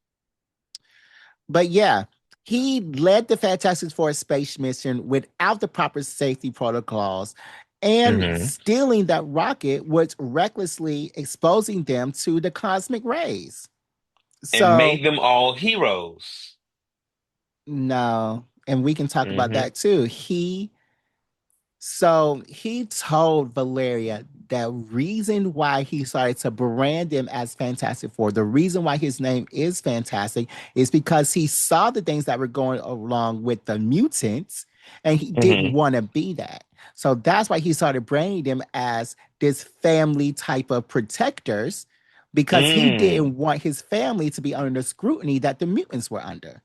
But yeah, he led the Fantastic Four space mission without the proper safety protocols and Hmm. stealing that rocket was recklessly exposing them to the cosmic rays. And So made them all heroes. no, and we can talk about Hmm. that too. He told Valeria that reason why he started to brand him as Fantastic Four, the reason why his name is Fantastic, is because he saw the things that were going along with the mutants and he didn't Hmm. want to be that. So that's why he started branding them as this family type of protectors because he Mm. didn't want his family to be under the scrutiny that the mutants were under.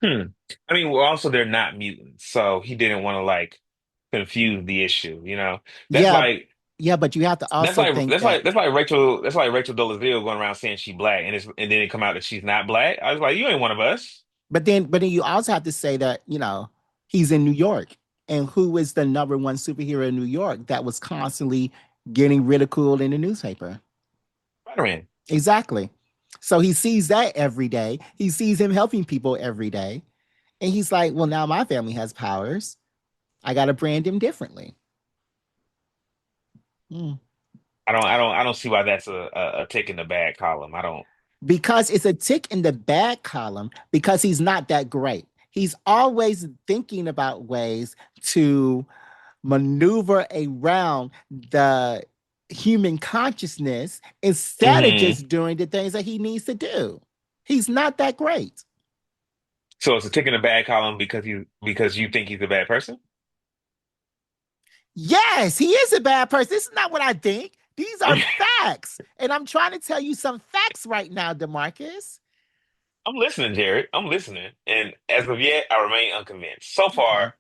Hmm. I mean, well, also they're not mutants, so he didn't want to like confuse the issue. That's Yeah, like yeah, but you have to that's also like think that's that like that's like Rachel Dolezal going around saying she black, and then it come out that she's not black. I was like, you ain't one of us. but then you also have to say that, he's in New York. And who is the number one superhero in New York that was constantly getting ridiculed in the newspaper? Spider-Man. Exactly. So he sees that every day. He sees him helping people every day. And he's like, well, now my family has powers. I got to brand him differently. Hmm. I don't see why that's a tick in the bad column. I don't. Because it's a tick in the bad column because he's not that great. He's always thinking about ways to maneuver around the human consciousness instead of Hmm. just doing the things that he needs to do. He's not that great. So it's a tick in the bad column because you think he's a bad person? Yes, he is a bad person. This is not what I think. These are facts. And I'm trying to tell you some facts right now, DeMarcus. I'm listening, Jared. I'm listening. And as of yet, I remain unconvinced. So Okay. far,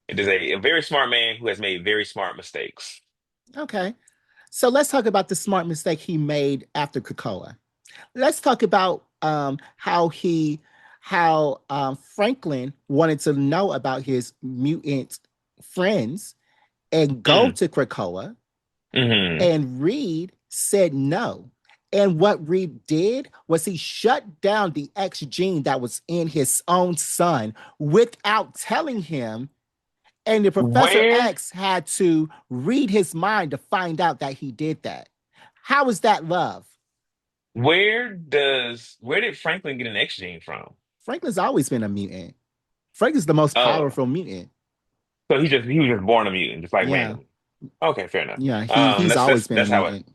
it is a very smart man who has made very smart mistakes. Okay. So let's talk about the smart mistake he made after Krakoa. Let's talk about how Franklin wanted to know about his mutant friends and go Mm, to Krakoa, hmm. and Reed said no. And what Reed did was he shut down the X gene that was in his own son without telling him. And the Professor Where X had to read his mind to find out that he did that. How is that love? where did Franklin get an X gene from? Franklin's always been a mutant. Franklin's the most Oh, powerful mutant. so he was just born a mutant, just like Yeah. randomly. Okay, fair enough. Yeah. He's always been a mutant.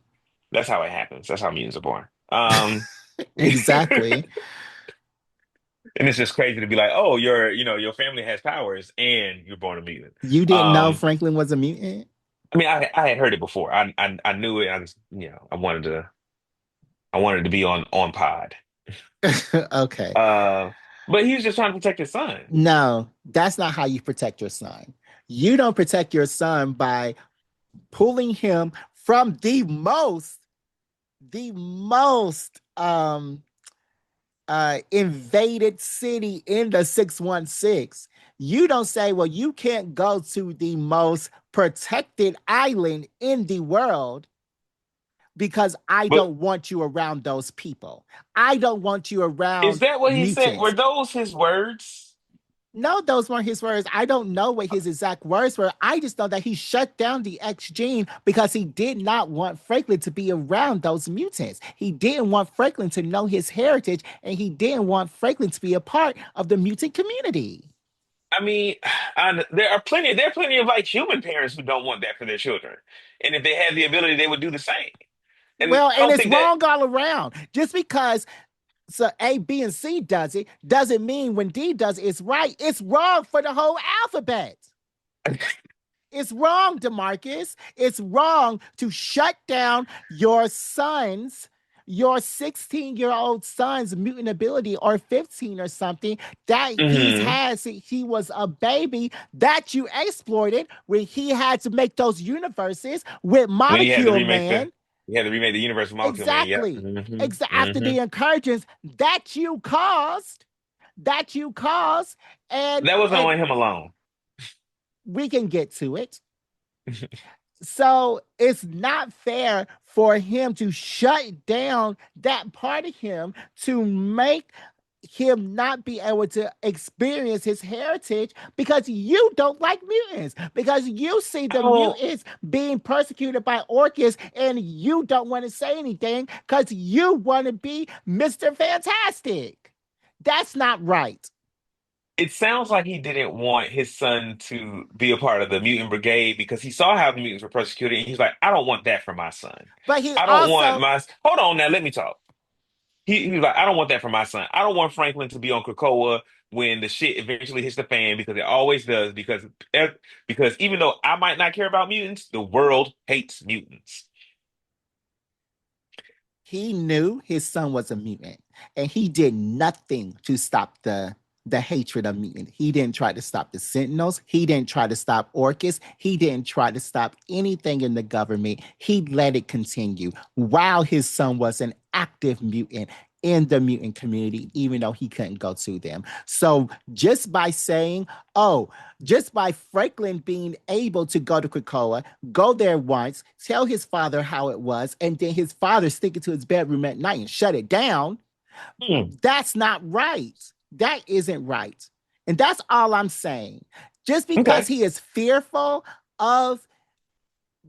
That's how it happens. That's how mutants are born. Exactly. And it's just crazy to be like, oh, your family has powers and you're born a mutant. You didn't know Um, Franklin was a mutant? I mean, I had heard it before. I knew it. I just, I wanted to be on pod. Okay. Uh, but he was just trying to protect his son. No, that's not how you protect your son. You don't protect your son by pulling him from the most invaded city in the 616. You don't say, well, you can't go to the most protected island in the world because I But don't want you around those people. I don't want you is around that what he said? Were mutants. those his words? No, those weren't his words. I don't know what his exact words were. I just know that he shut down the X gene because he did not want Franklin to be around those mutants. He didn't want Franklin to know his heritage, and he didn't want Franklin to be a part of the mutant community. I mean, there are plenty of like human parents who don't want that for their children, and if they had the ability, they would do the same. And Well, I and don't it's think that. wrong all around. Just because so A, B, and C does it doesn't mean when D does it, it's right. It's wrong for the whole alphabet. It's wrong, DeMarcus. It's wrong to shut down your 16-year-old son's mutant ability, or 15 or something, that Hmm. he was a baby that you exploited when he had to make those universes with When Molecule Man. he had to remake the universe of Molecule Man. Yep. Exactly. After Hmm. the incursions that you caused, and That wasn't and on him alone. we can get to it. So it's not fair for him to shut down that part of him to make him not be able to experience his heritage because you don't like mutants, because you see the Oh, mutants being persecuted by orchids and you don't want to say anything because you want to be Mr. Fantastic. That's not right. it sounds like he didn't want his son to be a part of the mutant brigade because he saw how the mutants were persecuted, and he's like, I don't want that for my son. But he I don't want also my. Hold on now, let me talk. He was like, I don't want that for my son. I don't want Franklin to be on Krakoa when the shit eventually hits the fan because it always does. Because even though I might not care about mutants, the world hates mutants. he knew his son was a mutant and he did nothing to stop the hatred of mutant. He didn't try to stop the Sentinels. He didn't try to stop Orcus. He didn't try to stop anything in the government. He let it continue while his son was an active mutant in the mutant community, even though he couldn't go to them. So just by saying, oh, just by Franklin being able to go to Krakoa, go there once, tell his father how it was, and then his father stick it to his bedroom at night and shut it down, Hmm. that's not right. That isn't right. And that's all I'm saying. Just because Okay. he is fearful of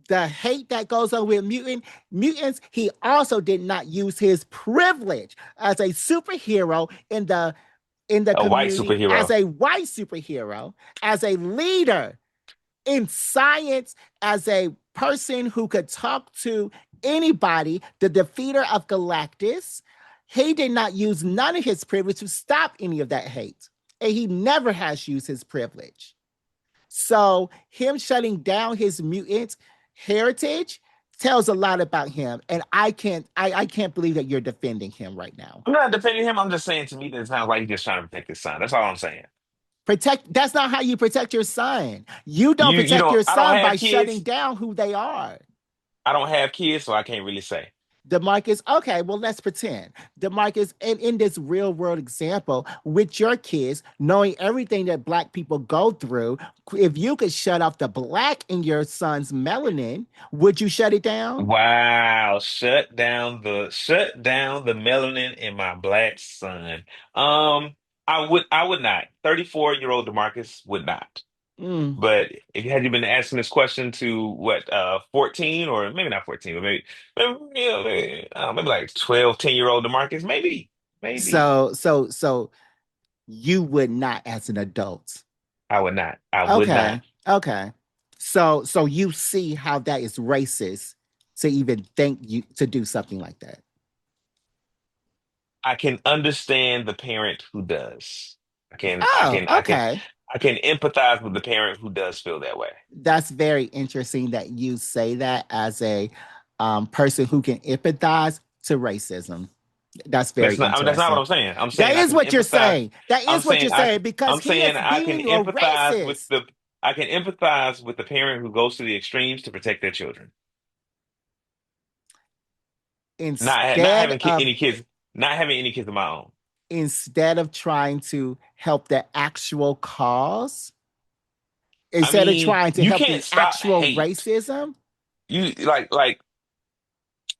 the hate that goes on with mutants, he also did not use his privilege as a superhero in the A white community, as superhero. a white superhero, as a leader in science, as a person who could talk to anybody, the defeater of Galactus. He did not use none of his privilege to stop any of that hate. And he never has used his privilege. So him shutting down his mutant heritage tells a lot about him. And I can't believe that you're defending him right now. I'm not defending him. I'm just saying to me that it sounds like he's just trying to protect his son. That's all I'm saying. Protect That's not how you protect your son. You don't You protect don't. your I don't son have by shutting kids. down who they are. I don't have kids, so I can't really say. DeMarcus, okay, well, let's pretend. DeMarcus, in this real world example, with your kids, knowing everything that Black people go through, if you could shut off the Black in your son's melanin, would you shut it down? Wow, shut down the melanin in my black son. I would not. 34-year-old Demarcus would not. Mm. But if you had you been asking this question to what 14 or maybe not 14, but maybe like 12, 10-year-old Demarcus, maybe So you would not as an adult. I would not. I would not. Okay, okay. So you see how that is racist to even think you to do something like that. I can understand the parent who does. I can I Oh, can I can okay. I can empathize with the parent who does feel that way. That's very interesting that you say that as a person who can empathize to racism. That's very That's not. I mean, that's not what interesting. I'm saying. I'm That saying I is can what you're empathize. saying. That I'm is what you're saying I. saying because I'm he saying is I can being a empathize with racist. the. I can empathize with the parent who goes to the extremes to protect their children. Not Instead having of any kids. Not having any kids of my own. trying to help the actual cause, I instead of mean, trying to you help can't the stop actual hate. racism. You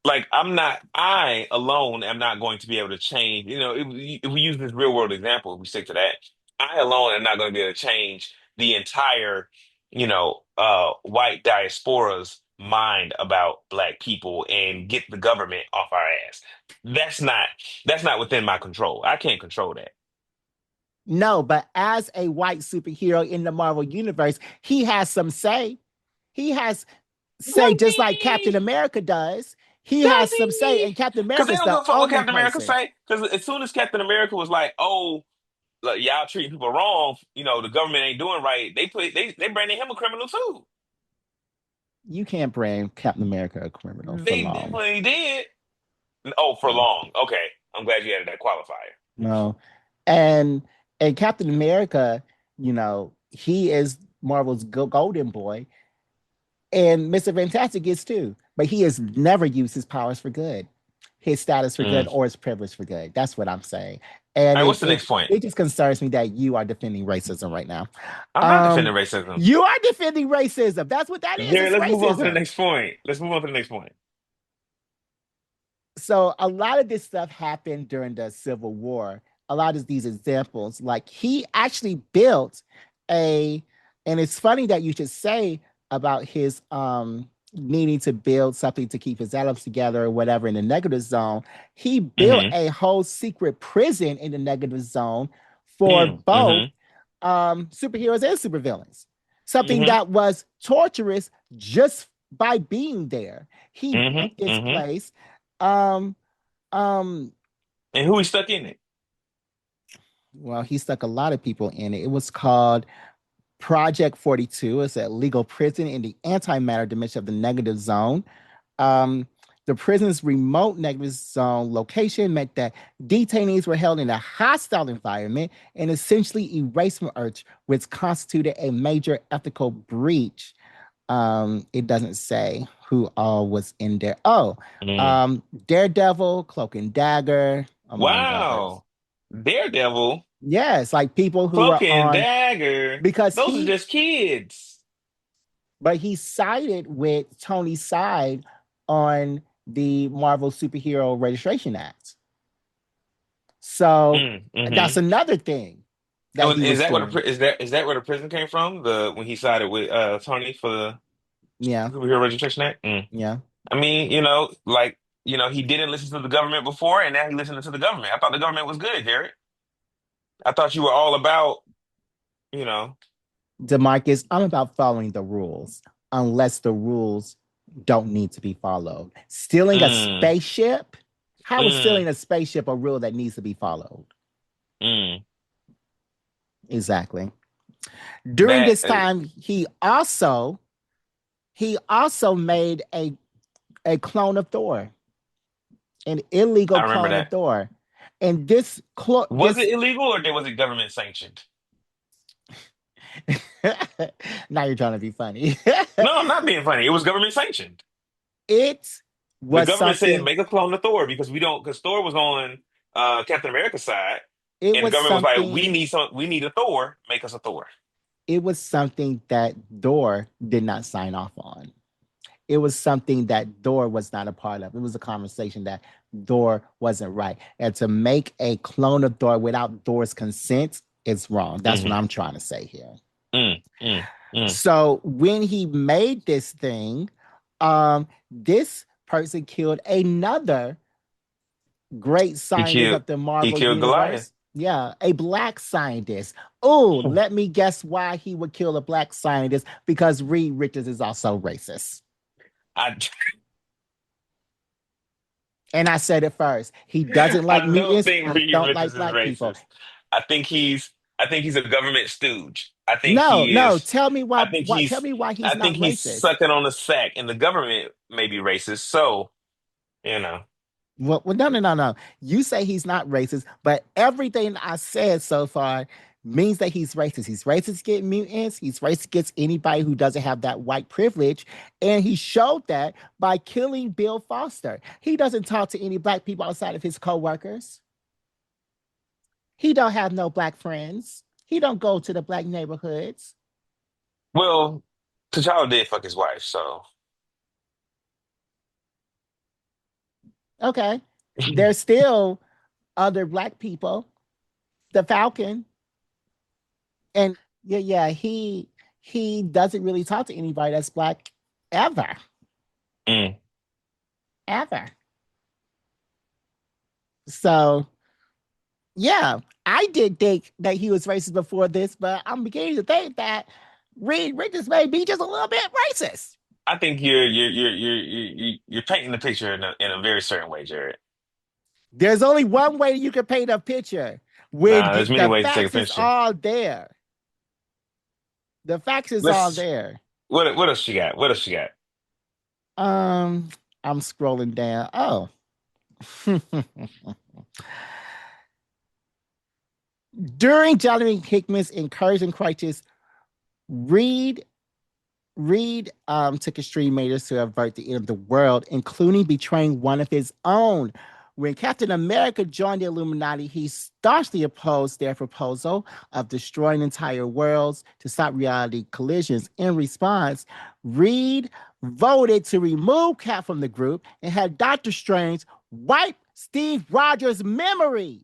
like I'm not. I alone am not going to be able to change. If we use this real world example, if we stick to that, I alone am not going to be able to change the entire, white diaspora's mind about black people and get the government off our ass. That's not. That's not within my control. I can't control that. No, but as a white superhero in the Marvel universe, he has some say. He has say Does just like Captain he? America does. He Does has some say, he? and Captain Because America they is don't give the a fuck what only Captain America person. say. Because as soon as Captain America was like, "Oh, like, y'all treating people wrong. The government ain't doing right." They branded him a criminal too. You can't brand Captain America a criminal for They long. definitely did. Oh, for No, long. Okay, I'm glad you added that qualifier. no. And Captain America, he is Marvel's golden boy, and Mr. Fantastic is too. But he has never used his powers for good, his status for good, Mm. or his privilege for good. That's what I'm saying. All And right, what's the next point? it just concerns me that you are defending racism right now. I'm not Um, defending racism. you are defending racism. That's what that is. Here, It's let's move on to the racism. next point. Let's move on to the next point. So a lot of this stuff happened during the Civil War. A lot of these examples, like he actually built a, and it's funny that you should say about his needing to build something to keep his atoms together or whatever in the negative zone. He built Mm-hmm. a whole secret prison in the negative zone for both Mm-hmm. superheroes and supervillains. Something Mm-hmm. that was torturous just by being there. He built Mm-hmm. this Mm-hmm. place. Um, um, And who he stuck in it? well, he stuck a lot of people in it. It was called Project 42. It's a legal prison in the antimatter dimension of the negative zone. Um, the prison's remote negative zone location meant that detainees were held in a hostile environment and essentially erased from Earth, which constituted a major ethical breach. It doesn't say who all was in there. Oh, Mm. Daredevil, Cloak and Dagger, among others. Wow. Daredevil, Yes, like people who Cloak were and on Dagger. because Those are just kids. he sided with Tony's side on the Marvel Superhero Registration Act. So that's Mm-hmm. another thing that he Is was that where doing. is that where the prison came from? The when he sided with Tony for the Yeah, Superhero Registration Act? Mm. yeah. I mean, he didn't listen to the government before, and now he listening to the government. I thought the government was good, Jared. I thought you were all about, you know. DeMarcus, I'm about following the rules, unless the rules don't need to be followed. Stealing a Mm, spaceship? How is mm, stealing a spaceship a rule that needs to be followed? mm. Exactly. During That this time, he also made a clone of Thor, an illegal I remember clone of that. Thor. And this Was it this illegal or was it government sanctioned? now you're trying to be funny. No, I'm not being funny. It was government sanctioned. It The was government said something make a clone of Thor because Thor was on Captain America's side, it and the was government was like, something we need a Thor, make us a Thor. it was something that Thor did not sign off on. It was something that Thor was not a part of. It was a conversation that Thor wasn't right. And to make a clone of Thor without Thor's consent is wrong. That's what Hmm. I'm trying to say here. Mm. So when he made this thing, this person killed another great He scientist killed of the he Marvel killed Goliath. universe. Yeah, a black scientist. Oh, let me guess why he would kill a black scientist, because Reed Richards is also racist. I And I said it first. He doesn't like I don't mutants. think He Reed don't like Richards is black people. racist. I think he's I think he's a government stooge. No, no. Tell me why. I think Tell he's me why he's I not think he's racist. sucking on the sack, and the government may be racist. So, you know. Well, no, no, no, no. You say he's not racist, but everything I said so far means that he's racist. He's racist against mutants. He's racist against anybody who doesn't have that white privilege, and he showed that by killing Bill Foster. He doesn't talk to any black people outside of his coworkers. He don't have no black friends. He don't go to the black neighborhoods. Well, T'Challa did fuck his wife, so Okay, there's still other black people. The Falcon, and yeah, yeah, he doesn't really talk to anybody that's black ever, Mm. ever. So yeah, I did think that he was racist before this, but I'm beginning to think that Reed Richards may be just a little bit racist. I think you're painting the picture in a very certain way, Jared. There's only one way you can paint a picture when There's many the ways to take a facts is picture. all there. The facts is all Let's there. what else you got? What else you got? Um, I'm scrolling down. Oh. During Jonathan Hickman's encouraging crisis, Reed took extreme measures to avert the end of the world, including betraying one of his own. When Captain America joined the Illuminati, he staunchly opposed their proposal of destroying entire worlds to stop reality collisions. In response, Reed voted to remove Cap from the group and had Doctor Strange wipe Steve Rogers' memory.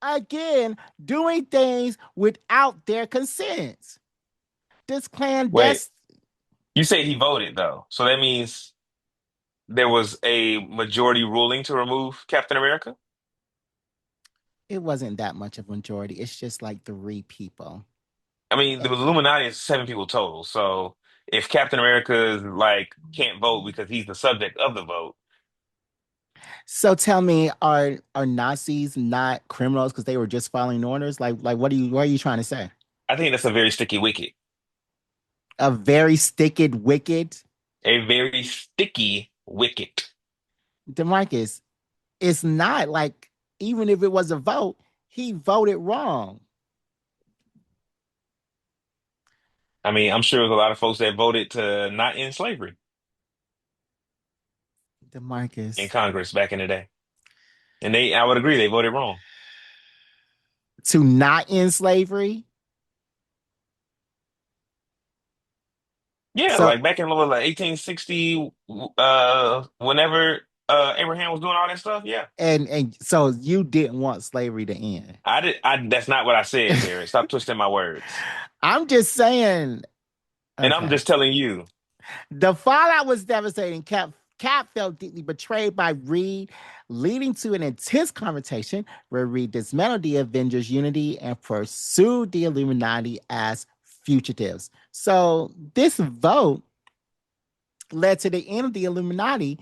Again, doing things without their consent. This Wait, clandestine, you say he voted though, so that means there was a majority ruling to remove Captain America? it wasn't that much of a majority. It's just like three people. I mean, the Illuminati is seven people total. So if Captain America is like can't vote because he's the subject of the vote, So tell me, are Nazis not criminals because they were just following orders? Like what are you trying to say? I think that's a very sticky wicket. A very sticky wicked A very sticky wicket. Demarcus. It's not like, even if it was a vote, he voted wrong. I mean, I'm sure there's a lot of folks that voted to not end slavery in Demarcus, Congress back in the day. And I would agree, they voted wrong. to not end slavery. Yeah, So like back in like 1860, whenever Abraham was doing all that stuff. Yeah, and so you didn't want slavery to end. I did. That's not what I said, Jared. Stop twisting my words. I'm just saying. And I'm Okay. just telling you. The fallout was devastating. Cap felt deeply betrayed by Reed, leading to an intense confrontation where Reed dismantled the Avengers' unity and pursued the Illuminati as fugitives. So this vote led to the end of the Illuminati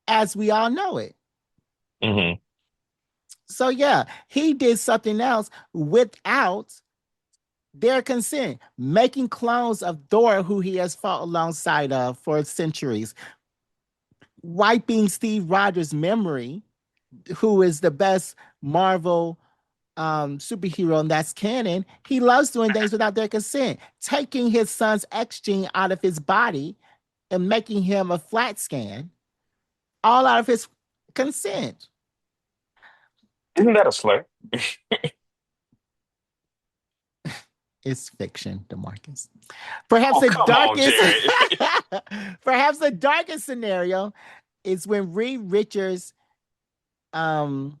as we all know it. Hmm. So yeah, he did something else without their consent, making clones of Thor, who he has fought alongside of for centuries, wiping Steve Rogers' memory, who is the best Marvel superhero, and that's canon. He loves doing things without their consent, taking his son's X gene out of his body and making him a flat scan, all out of his consent. Isn't that a slur? It's fiction, DeMarcus. Perhaps Oh, the come on, darkest, Jared. perhaps the darkest scenario is when Reed Richards, um,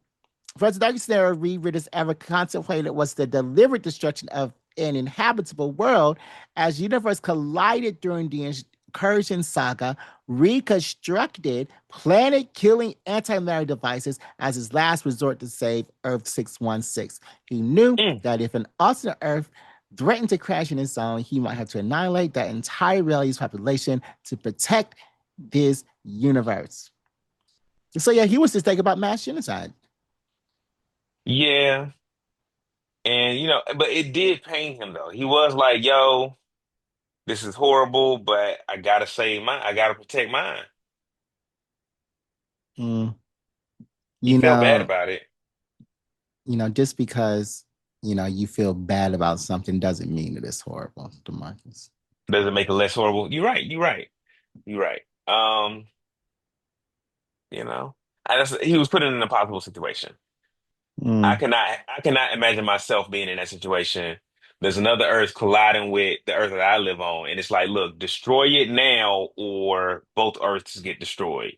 perhaps the darkest scenario Reed Richards ever contemplated was the deliberate destruction of an inhabitable world as universe collided during the incursion saga, reconstructed planet-killing antimatter devices as his last resort to save Earth 616. He knew Mm. that if an alternate Earth threatened to crash in his zone, he might have to annihilate that entire reality's population to protect this universe. So yeah, he was just thinking about mass genocide. Yeah. And but it did pain him though. He was like, yo, this is horrible, but I gotta save mine. I gotta protect mine. Mm, He you felt bad know, about it. just because you feel bad about something doesn't mean that it's horrible, Demarcus. Does it make it less horrible? You're right. You're right. You're right. You know, he was put in an impossible situation. Mm. I cannot imagine myself being in that situation. There's another Earth colliding with the Earth that I live on, and it's like, look, destroy it now, or both Earths get destroyed.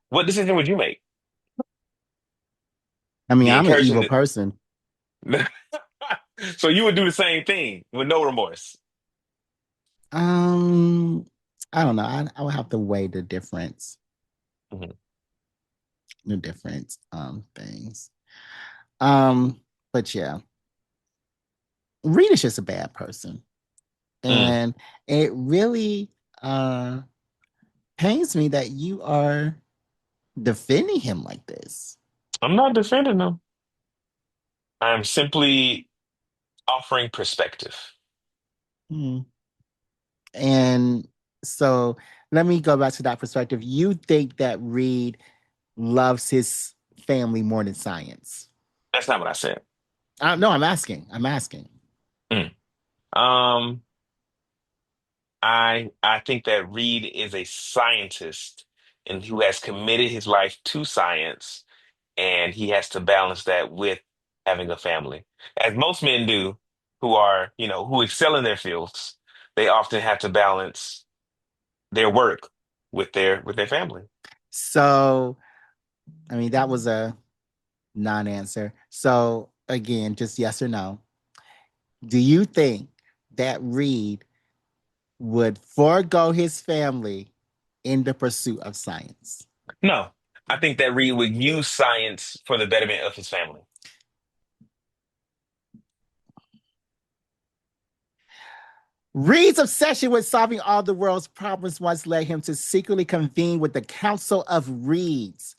What decision would you make? I mean, The I'm an incursion. evil person. So you would do the same thing with no remorse. Um, I don't know. I would have to weigh Mhm. the different things. Um, but yeah, Reed is just a bad person, Mm. and it really uh pains me that you are defending him like this. I'm not defending them. I'm simply offering perspective. Hmm. And so let me go back to that perspective. You think that Reed loves his family more than science? That's not what I said. No, I'm asking. I'm asking. Mm. Um, I think that Reed is a scientist and who has committed his life to science, and he has to balance that with having a family. As most men do, who are, who excel in their fields, they often have to balance their work with their family. So, I mean, that was a non answer. So, again, just yes or no. Do you think that Reed would forego his family in the pursuit of science? No, I think that Reed would use science for the betterment of his family. Reed's obsession with solving all the world's problems once led him to secretly convene with the Council of Reeds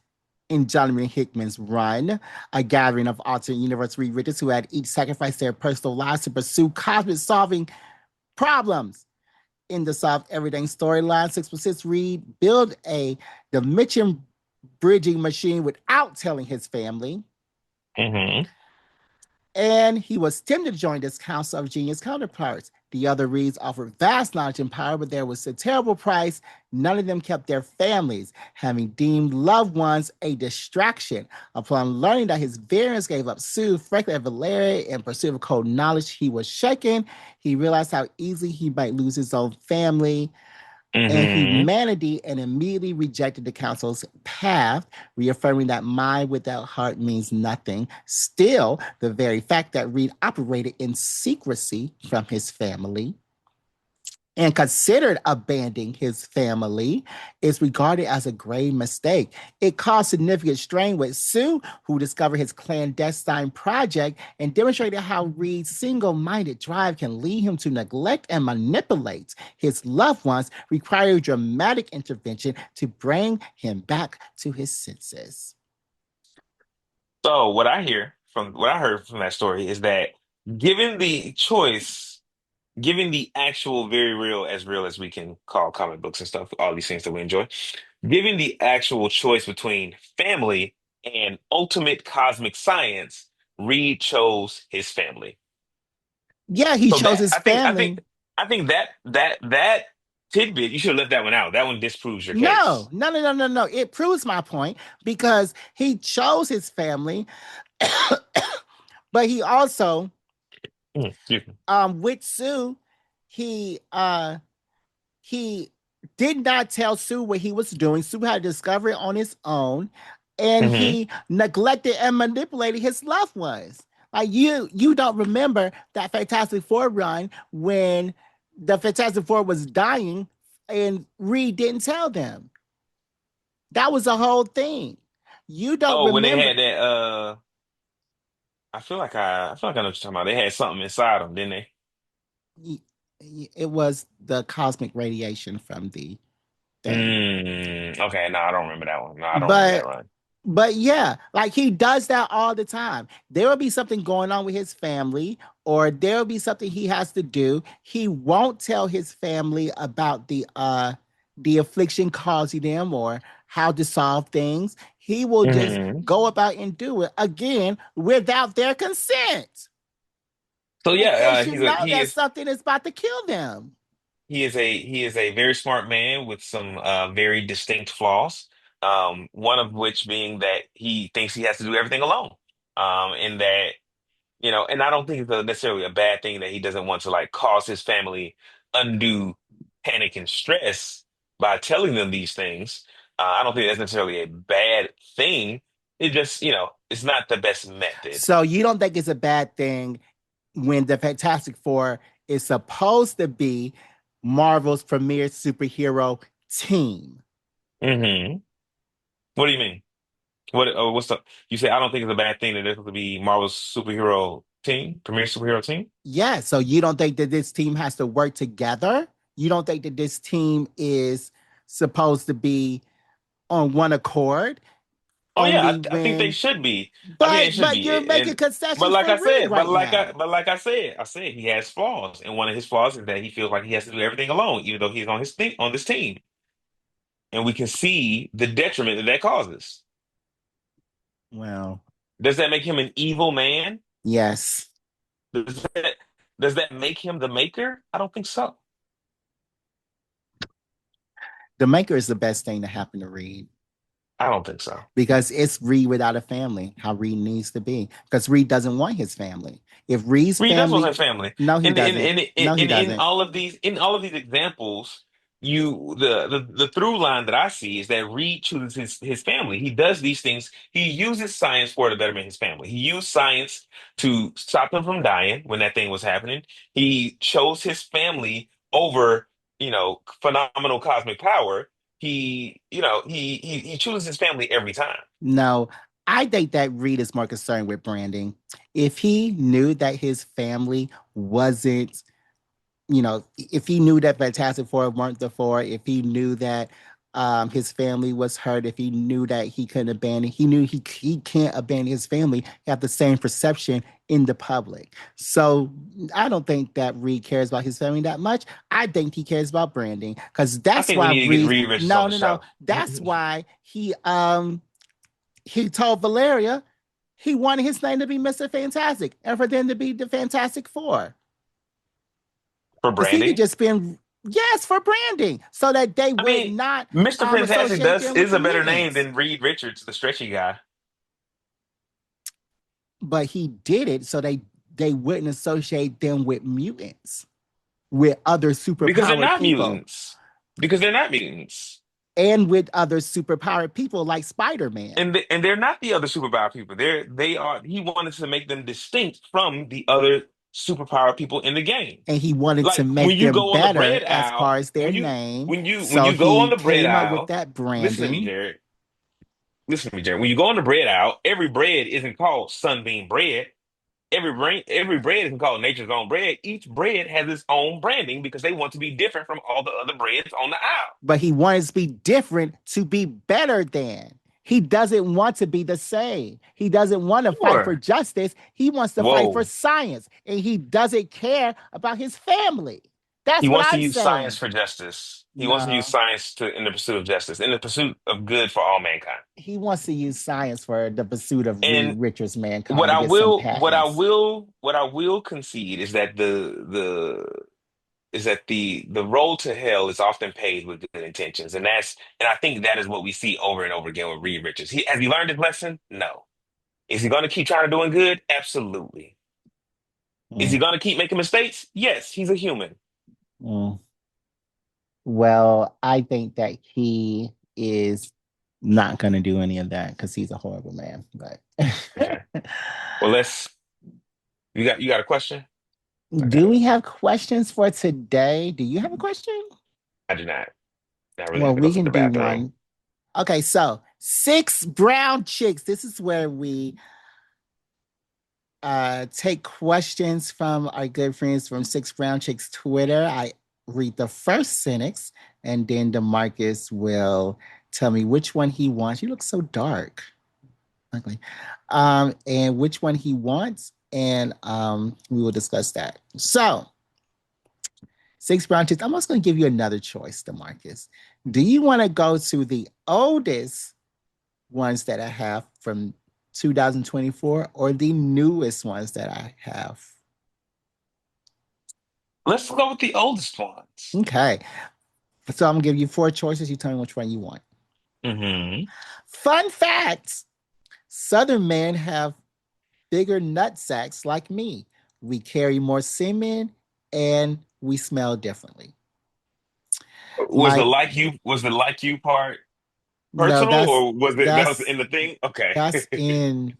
in Jonathan Hickman's Run, a gathering of alternate universe Reed Richards who had each sacrificed their personal lives to pursue cosmic solving problems. In the Solved Everything storyline, 616 Reed built a dimension bridging machine without telling his family. Hmm. And he was tempted to join this council of genius counterparts. The other Reeds offered vast knowledge and power, but there was a terrible price. None of them kept their families, having deemed loved ones a distraction. Upon learning that his variants gave up Sue, Franklin, and Valeria in pursuit of cold knowledge, he was shaken. He realized how easily he might lose his own family and Hmm. humanity and immediately rejected the council's path, reaffirming that mind without heart means nothing. Still, the very fact that Reed operated in secrecy from his family and considered abandoning his family is regarded as a grave mistake. It caused significant strain with Sue, who discovered his clandestine project and demonstrated how Reed's single minded drive can lead him to neglect and manipulate his loved ones, requiring dramatic intervention to bring him back to his senses. So what I heard from that story is that given the choice, given the actual very real as we can call comic books and stuff, all these things that we enjoy, given the actual choice between family and ultimate cosmic science, Reed chose his family. Yeah, he So chose that his family. I think that tidbit you should have left that one out. That one disproves your No, case. no, no, no, no, no. It proves my point because he chose his family, but he also, Excuse me. with Sue, he he did not tell Sue what he was doing. Sue had to discover it on his own, and Hmm. he neglected and manipulated his loved ones. Like you don't remember that Fantastic Four run when the Fantastic Four was dying, and Reed didn't tell them. That was the whole thing. You don't Oh, when they remember. had that I feel like I know what you're talking about. They had something inside them, didn't they? It was the cosmic radiation from the thing. Okay, no, I don't remember that one. No, I don't remember that But run. but yeah, like he does that all the time. There will be something going on with his family, or there will be something he has to do. He won't tell his family about the affliction causing them or how to solve things. He will just Hmm. go about and do it again without their consent. So yeah, Because you know that something is about to kill them. he is a very smart man with some very distinct flaws. One of which being that he thinks he has to do everything alone. And that and I don't think it's necessarily a bad thing that he doesn't want to like cause his family undue panic and stress by telling them these things. I don't think that's necessarily a bad thing. It just, it's not the best method. So you don't think it's a bad thing when the Fantastic Four is supposed to be Marvel's premier superhero team. Hmm. What do you mean? What's the? You say I don't think it's a bad thing that there's going to be Marvel's superhero team, premier superhero team. Yeah, so you don't think that this team has to work together? You don't think that this team is supposed to be on one accord Oh yeah, only I think they when should be. I think but it should but be. you're making And but concessions like for I Reed said, right now. but like I said he has flaws, and one of his flaws is that he feels like he has to do everything alone, even though he's on his thing on this team, and we can see the detriment that that causes. Well, Does that make him an evil man? yes. Does that does that make him the maker? I don't think so. The maker is the best thing to happen to Reed. I don't think so. Because it's Reed without a family, how Reed needs to be. Because Reed doesn't want his family. If Reed's Reed does want family, his family, no, he and doesn't. No, he in doesn't. all of these examples, the through line that I see is that Reed chooses his family. He does these things. He uses science for the betterment of his family. He used science to stop him from dying when that thing was happening. He chose his family over phenomenal cosmic power. He chooses his family every time. No, I think that Reed is more concerned with branding. If he knew that his family wasn't, if he knew that Fantastic Four weren't the four, if he knew that his family was hurt, if he knew that he couldn't abandon, he knew he can't abandon his family, have the same perception in the public. So I don't think that Reed cares about his family that much. I think he cares about branding because I that's think we why need to get Reed. Reed Richards on No, the no, no. show. That's why he told Valeria he wanted his name to be Mr. Fantastic and for them to be the Fantastic Four. For Because he could branding. just spend, yes, for branding so that they I would mean, not Mr. Fantastic associate does them with is the a better name mutants. than Reed Richards, the stretchy guy, But he did it so they wouldn't associate them with mutants, with other because they're superpowered not people, mutants. Because they're not mutants, and with other superpowered people like Spider-Man. and they're not the other superpower people. They are. He wanted to make them distinct from the other. superpower people in the game. And he wanted to Like when make you them go on the better bread as far aisle, as their name. when So you go on he the bread came up with aisle, that listen to me, branding. Jared. Listen to me, Jared. When you go on the bread aisle, every bread isn't called Sunbeam bread. Every bread isn't called Nature's Own bread. Each bread has its own branding because they want to be different from all the other breads on the aisle. But he wants to be different to be better than. He doesn't want to be the same. He doesn't want to fight for Sure. justice. He wants to fight for Whoa. science. And he doesn't care about his family. He That's what wants to I'm use science saying. for justice. He wants to use No, science to in the pursuit of justice, in the pursuit of good for all mankind. he wants to use science for the pursuit of Reed And Richards' mankind to get some patents. what I will concede is that the road to hell is often paved with good intentions, and I think that is what we see over and over again with Reed Richards. Has he learned his lesson? No. Is he going to keep trying to doing good? Absolutely. Is he Mm, going to keep making mistakes? Yes, he's a human. mm. Well, I think that he is not going to do any of that because he's a horrible man. But Okay. Well, you got a question? I got do it. we have questions for today? Do you have a question? I do not. I really Well, have to go we to can the do bathroom. one. Okay, so six brown chicks. This is where we take questions from our good friends from Six Brown Chicks Twitter. I read the first sentence, and then Demarcus will tell me which one he wants. You look so dark. Ugly. And which one he wants, and we will discuss that. So, Six Brown Chicks, I'm also going to give you another choice, Demarcus. Do you want to go to the oldest ones that I have from 2024 or the newest ones that I have? Let's go with the oldest ones. Okay. So I'm gonna give you four choices. You tell me which one you want. Hmm. Fun facts. Southern men have bigger nut sacks like me. We carry more semen and we smell differently. My Was the like you part no, personal, or was it that was that's in the thing? Okay. that's in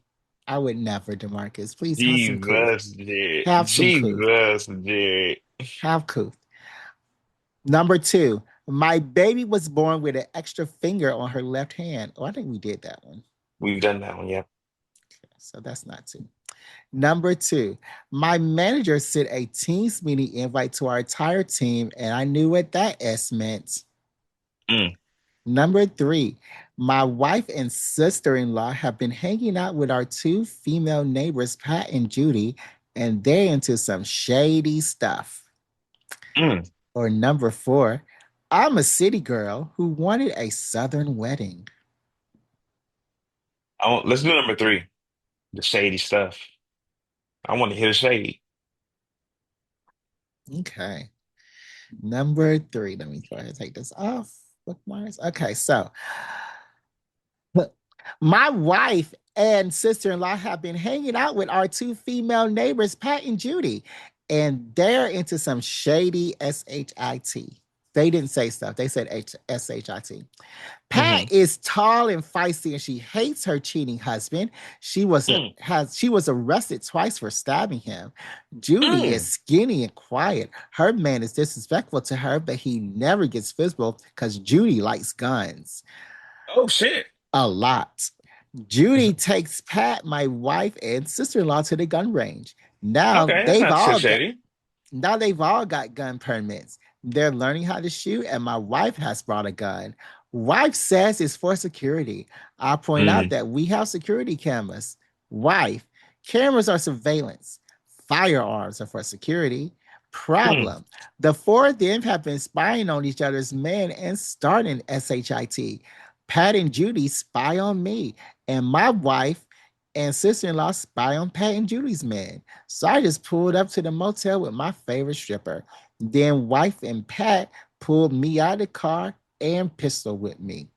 I would never, Demarcus. Please have some cool. Jesus, Jared. Have some cool. Jesus, Jared. Have cool. Number two, my baby was born with an extra finger on her left hand. Oh, I think we did that one. We've done that one, yeah. So that's not two. Number two, my manager sent a Teams meeting invite to our entire team, and I knew what that S meant. Mm. Number three, my wife and sister in law have been hanging out with our two female neighbors, Pat and Judy, and they're into some shady stuff. Mm. Or number four, I'm a city girl who wanted a southern wedding. Let's do number three, the shady stuff. I want to hear the shady. Okay. Number three, let me go ahead and take this off. Bookmarks. Okay, so my wife and sister in law have been hanging out with our two female neighbors, Pat and Judy, and they're into some shady SHIT. They didn't say stuff, they said SHIT. Hmm. Pat is tall and feisty, and she hates her cheating husband. Mm. She was arrested twice for stabbing him. Judy is Mm. skinny and quiet. Her man is disrespectful to her, but he never gets physical because Judy likes guns Oh shit. a lot. Judy takes Pat, my wife, and sister-in-law to the gun range. Now Okay, that's they've not so all got shady. now they've all got gun permits. They're learning how to shoot, and my wife has brought a gun. Wife says it's for security. I point out Mm. that we have security cameras. Wife, cameras are surveillance. Firearms are for security. Mm. Problem. The four of them have been spying on each other's men and starting SHIT. Pat and Judy spy on me, and my wife and sister-in-law spy on Pat and Judy's men. So I just pulled up to the motel with my favorite stripper. Then wife and Pat pulled me out of the car and pistol whipped me.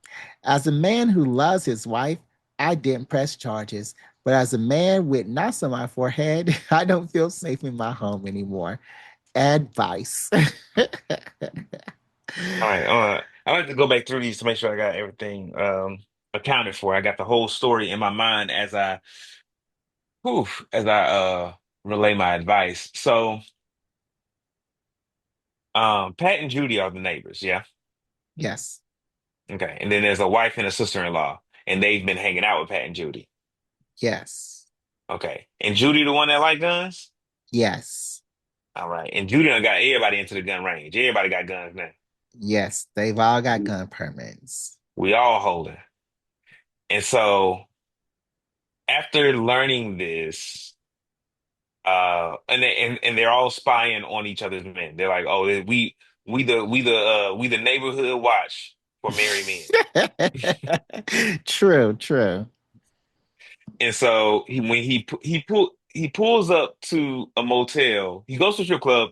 As a man who loves his wife, I didn't press charges. But as a man with knots on my forehead, I don't feel safe in my home anymore. Advice. All right. I like to go back through these to make sure I got everything accounted for. I got the whole story in my mind as I relay my advice. So, Pat and Judy are the neighbors, yeah. Yes. Okay, and then there's a wife and a sister-in-law, and they've been hanging out with Pat and Judy. Yes. Okay, and Judy, the one that like guns. Yes. All right, and Judy done got everybody into the gun range. Everybody got guns now. Yes. They've all got gun permits. We all holding, and so after learning this, and they're all spying on each other's men. They're like, oh, we the neighborhood watch for married men. True, true. And so when he pulls up to a motel, he goes to a strip club,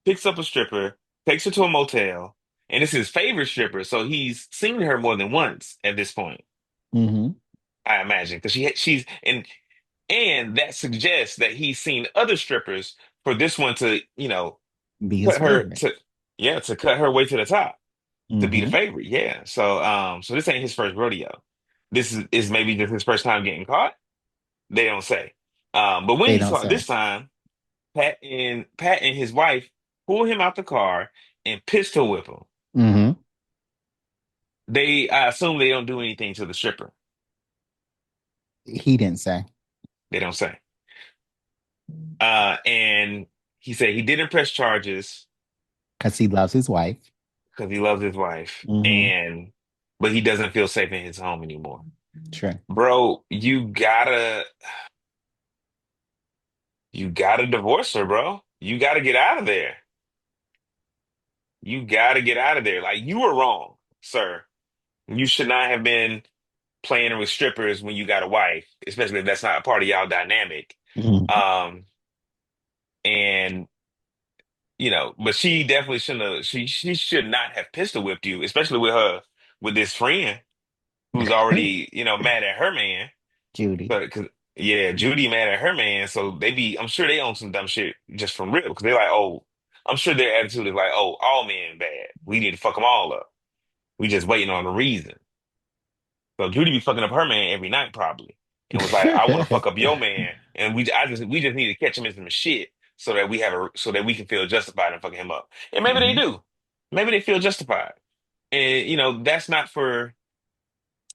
picks up a stripper, takes her to a motel, and it's his favorite stripper. So he's seen her more than once at this point, Hmm. I imagine, because she's and that suggests that he's seen other strippers for this one to, Be his cut her favorite. to yeah, to cut her way to the top, to be the Hmm. favorite. Yeah. So this ain't his first rodeo. This is maybe just his first time getting caught. They don't say. But when They he don't saw it say. this time, Pat and his wife pull him out the car and pistol whip him. Hmm. I assume they don't do anything to the stripper. He didn't say They don't say. And he said he didn't press charges because he loves his wife. because he loves his wife, Hmm. but he doesn't feel safe in his home anymore. True. Bro, you gotta divorce her, bro. You gotta get out of there. You gotta get out of there. Like you were wrong, sir. You should not have been playing with strippers when you got a wife, especially if that's not a part of y'all dynamic. Mhm. Um, and but she definitely shouldn't have. She should not have pistol whipped you, especially with this friend who's already mad at her man. Judy. But cause yeah, Judy mad at her man, so I'm sure they own some dumb shit just from real because they're like, oh, I'm sure their attitude is like, oh, all men bad. We need to fuck them all up. We just waiting on a reason. So Judy be fucking up her man every night probably, and was like, I want to fuck up your man, and we just need to catch him in some shit so that we can feel justified in fucking him up. And maybe they Mhm. do. Maybe they feel justified. And that's not for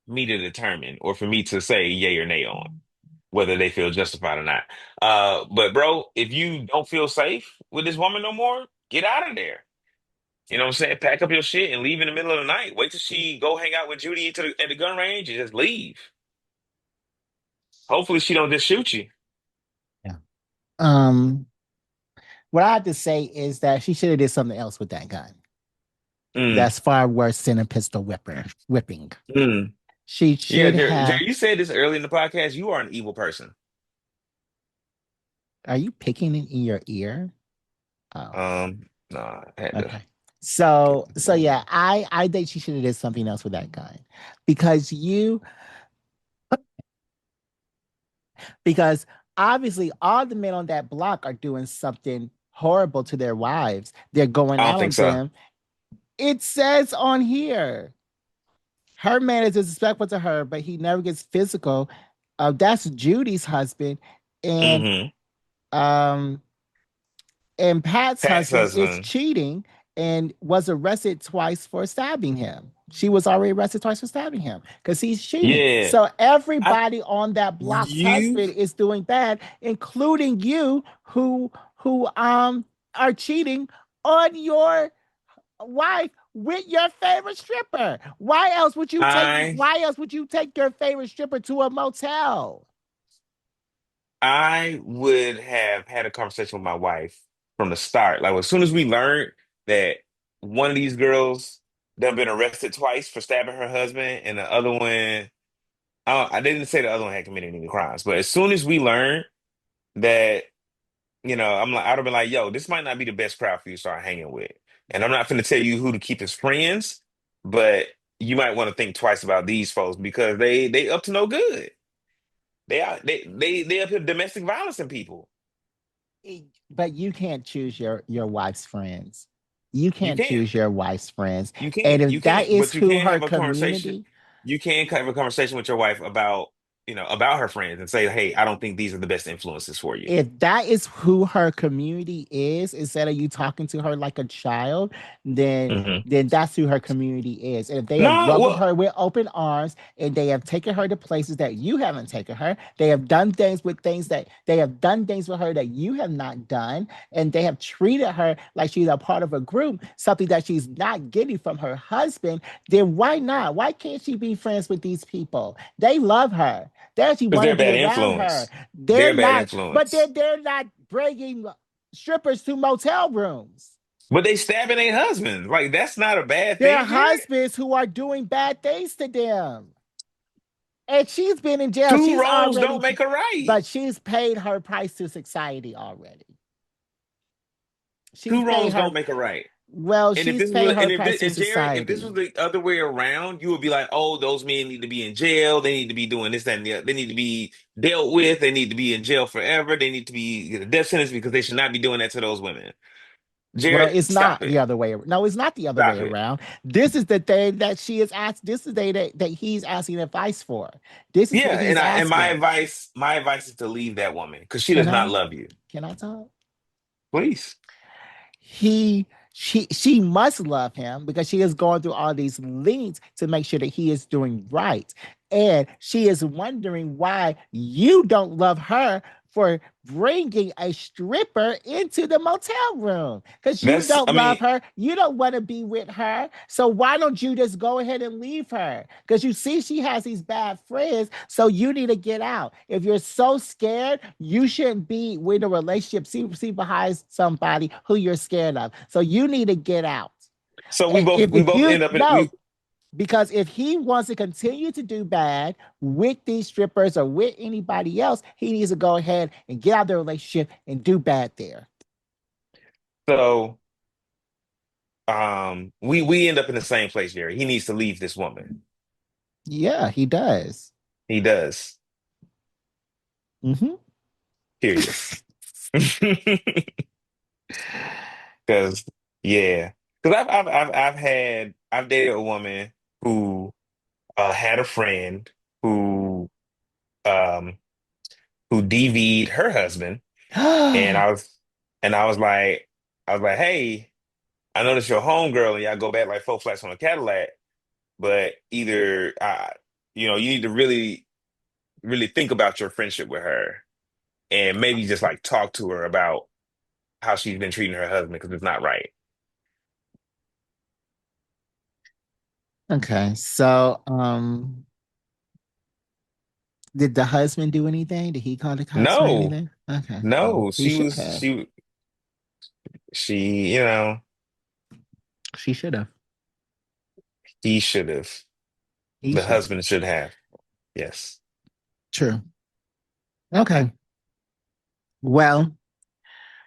me to determine or for me to say yay or nay on whether they feel justified or not. But bro, if you don't feel safe with this woman no more, get out of there. You know what I'm saying? Pack up your shit and leave in the middle of the night. Wait till she go hang out with Judy at the gun range and just leave. Hopefully she don't just shoot you. Yeah. Um, what I have to say is that she should have did something else with that gun. Mm, That's far worse than a pistol whipping. mm. She Yeah, should Jerry, have. you said this early in the podcast. You are an evil person. Are you picking it in your ear? Oh, No, I had to okay. get. So yeah, I think she should have did something else with that gun, because because obviously all the men on that block are doing something horrible to their wives. They're going I don't out think on so. them. It says on here, her man is disrespectful to her, but he never gets physical. That's Judy's husband, and Hmm. um, and Pat's Pat's husband is husband. cheating and was arrested twice for stabbing him. She was already arrested twice for stabbing him because he's cheating. Yeah. So I everybody on that block's you husband is doing bad, including you, who are cheating on your wife with your favorite stripper. Why else would you take? I Why else would you take your favorite stripper to a motel? I would have had a conversation with my wife from the start. Like as soon as we learned that one of these girls done been arrested twice for stabbing her husband, and the other one, I didn't say the other one had committed any crimes, but as soon as we learned that, I'd have been like, yo, this might not be the best crowd for you to start hanging with. And I'm not going to tell you who to keep as friends, but you might want to think twice about these folks because they up to no good. They up here domestic violence in people. But you can't choose your wife's friends. You You can't can. choose your wife's friends. You And can. if You that can. is But you who can her have a conversation. community, You can have a conversation with your wife about about her friends and say, hey, I don't think these are the best influences for you. If that is who her community is, instead of you talking to her like a child, then Hmm. then that's who her community is. And if they have No, welcomed well, her with open arms and they have taken her to places that you haven't taken her, they have done things with her that you have not done, and they have treated her like she's a part of a group, something that she's not getting from her husband, then why not? Why can't she be friends with these people? They love her. They actually because want they're to a be bad around her. influence. They're They're a bad not, but influence. they're not bringing strippers to motel rooms. But they stabbing their husbands. Like that's not a bad Their thing, Jared. husbands who are doing bad things to them. And she's been in jail. Two wrongs don't make a right. But she's paid her price to society already. She's Two paid wrongs her, don't make a right. well, And if she's this was, paid her and if price this, to and Jared, if this was society. the other way around, you would be like, oh, those men need to be in jail. They need to be doing this, that, and the other. They need to be dealt with. They need to be in jail forever. They need to be get a death sentence because they should not be doing that to those women. Well, Jared, it's stop not it. the other way. No, it's not the other way Stop it. around. This is the thing that she is asked. This is the thing that he's asking advice for. This is what Yeah, he's and my asking. advice, my advice is to leave that woman because she Can does not I? love you. Can I talk? Please. he she must love him because she is going through all these links to make sure that he is doing right, and she is wondering why you don't love her for bringing a stripper into the motel room because you That's, don't I love mean, her, you don't want to be with her, so why don't you just go ahead and leave her? Because you see she has these bad friends, so you need to get out. If you're so scared, you shouldn't be with a relationship, see behind somebody who you're scared of, so you need to get out. so we And both we if both you end up in no, we. because if he wants to continue to do bad with these strippers or with anybody else, he needs to go ahead and get out of the relationship and do bad there. So we end up in the same place, Jerry. He needs to leave this woman. Yeah, he does. He does. Hmm. Period. Because yeah, because I've dated a woman who had a friend who um who DV'd her husband, and I was like, hey, I noticed your homegirl and y'all go back like four flats on a Cadillac, but either you need to really think about your friendship with her and maybe just like talk to her about how she's been treating her husband because it's not right. Okay, so did the husband do anything? Did he call the cops or No, anything? Okay, well, no, he should have. she, you know, She should have. he should have. He The should have. husband should have. Yes. True. Okay. Well,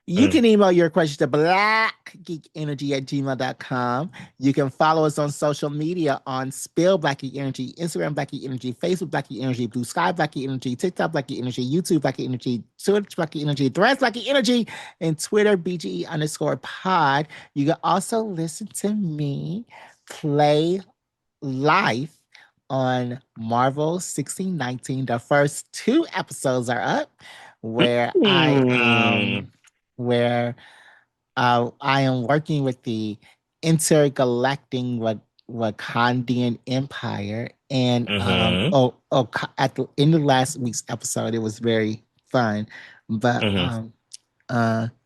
you Mm, can email your questions to blackgeekenergy@gmail.com. You can follow us on social media on Spill Black Geek Energy, Instagram Black Geek Energy, Facebook Black Geek Energy, Blue Sky Black Geek Energy, TikTok Black Geek Energy, YouTube Black Geek Energy, Twitch Black Geek Energy, Threads Black Geek Energy, and Twitter BGE_pod. You can also listen to me play live on Marvel 1619. The first two episodes are up where mm, where I am working with the intergalactic Wakandian Empire, and mm-hmm, at the end of last week's episode, it was very fun. But mm-hmm.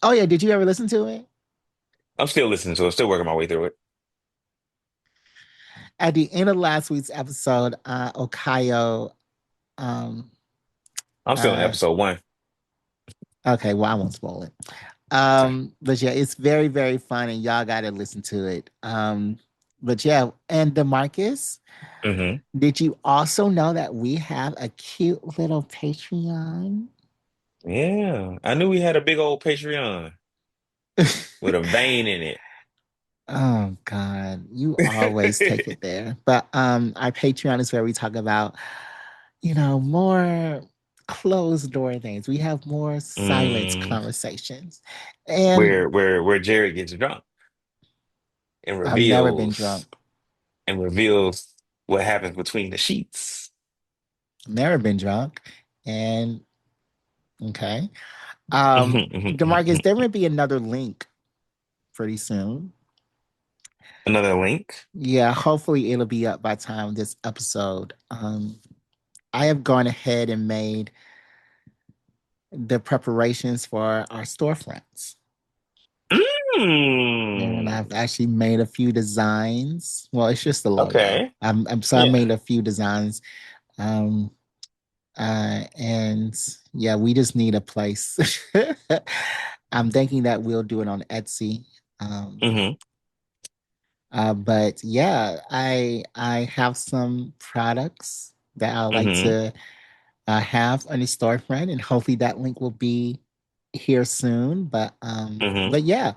oh yeah, did you ever listen to it? I'm still listening to it, still working my way through it. At the end of last week's episode, Okayo, um, I'm still in uh, episode one. okay, well I won't spoil it. Okay. But yeah, it's very, very fun and y'all gotta listen to it. But yeah, and DeMarcus, Hmm. did you also know that we have a cute little Patreon? Yeah. I knew we had a big old Patreon with a vein in Oh God, you always take it. it there. But our Patreon is where we talk about, more closed door things. We have more silent Mm, conversations. And where Jared gets drunk and I've never been drunk. reveals what happens between the sheets. Never been drunk. And okay. Demarcus, there may be another link pretty soon. Another link. Yeah, hopefully it'll be up by the time this episode. I have gone ahead and made the preparations for our storefronts. And Mm. I've actually made a few designs. Well, it's just the logo. Okay. I Yeah. made a few designs. Um, and yeah, we just need a place. I'm thinking that we'll do it on Etsy. Um, Hmm. but yeah, I have some products that I like Hmm. to have on the storefront, and hopefully that link will be here soon. Hmm. But yeah,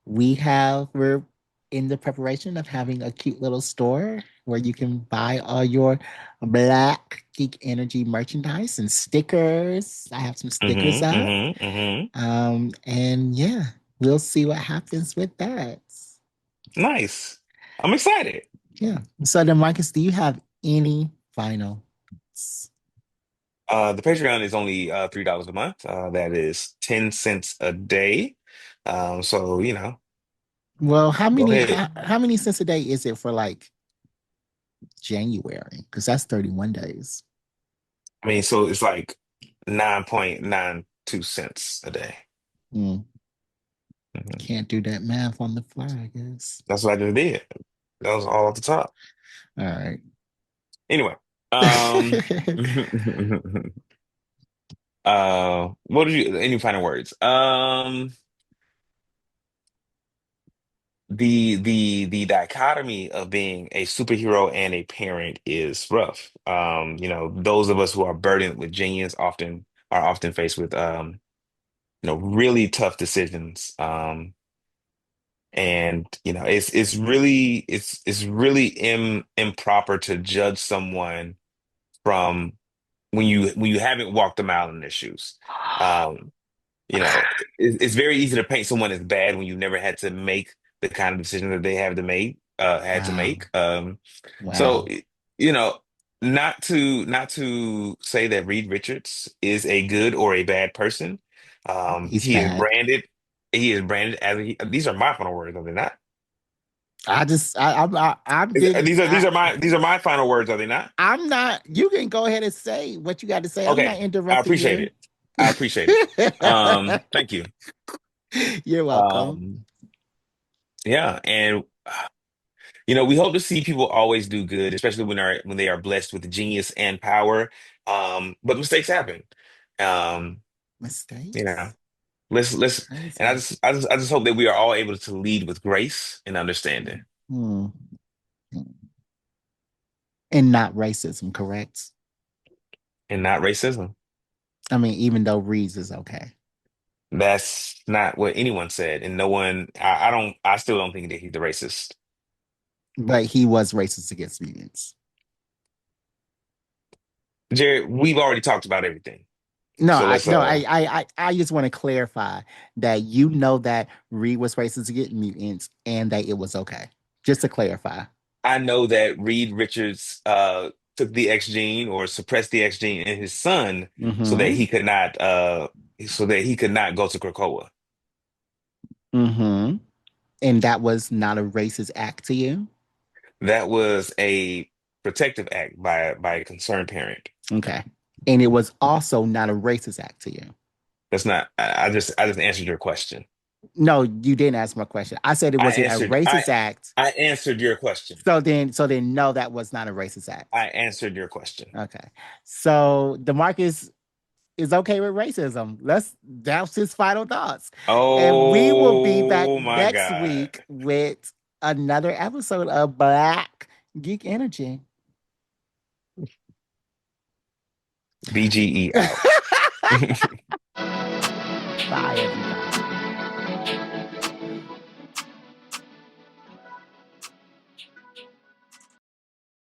we're in the preparation of having a cute little store where you can buy all your Black Geek Energy merchandise and stickers. I have some stickers Hmm. up. Hmm. Hmm. And yeah, we'll see what happens with that. Nice. I'm excited. Yeah. So then, Marcus, do you have any final thoughts? The Patreon is only $3 a month. That is 10 cents a day. So Well, go ahead. how many cents a day is it for like January? Because that's 31 days. I mean, so it's like 9.92 cents a day. Hmm. Mhm. Can't do that math on the fly, I guess. That's what I just did. That was all at the top. All right. Anyway, what did you, any final words? The dichotomy of being a superhero and a parent is rough. Those of us who are burdened with genius are often faced with really tough decisions. And it's really improper to judge someone from when you haven't walked a mile in their shoes. Um, it's very easy to paint someone as bad when you've never had to make the kind of decision that they have to make had to Wow. make. So Wow. you know, not to say that Reed Richards is a good or a bad person. He's bad. He is branded as these are my final words, are they not? I didn't, These are my final words, are they not? I'm not, you can go ahead and say what you got to say. I'm not Okay, I interrupting appreciate you. it. I appreciate it. Thank you. You're welcome. Um, yeah, and we hope to see people always do good, especially when they are blessed with genius and power. But mistakes happen. Um, you know, Mistakes? let's and I Crazy. just I just I just hope that we are all able to lead with grace and understanding Hmm. And not racism, correct? and not racism. I mean, even though Reed's is okay. That's not what anyone said, and no one. I still don't think that he's the racist. But he was racist against mutants. Jared, we've already talked about everything. No, So let's I just want to clarify that you know that Reed was racist against mutants and that it was okay. Just to clarify. I know that Reed Richards took the X gene or suppressed the X gene in his son so that Mm-hmm. he could not go to Krakoa. Mm-hmm. And that was not a racist act to you. That was a protective act by a concerned parent. Okay. And it was also not a racist act to you. That's not. I just answered your question. No, you didn't ask my question. I said it I wasn't a answered. I racist act. I answered your question. So then no, that was not a racist act. I answered your question. Okay. So Demarcus is okay with racism. That's his final thoughts. And we will be back Oh my next God. week with another episode of Black Geek Energy. BGE out. Bye, everybody.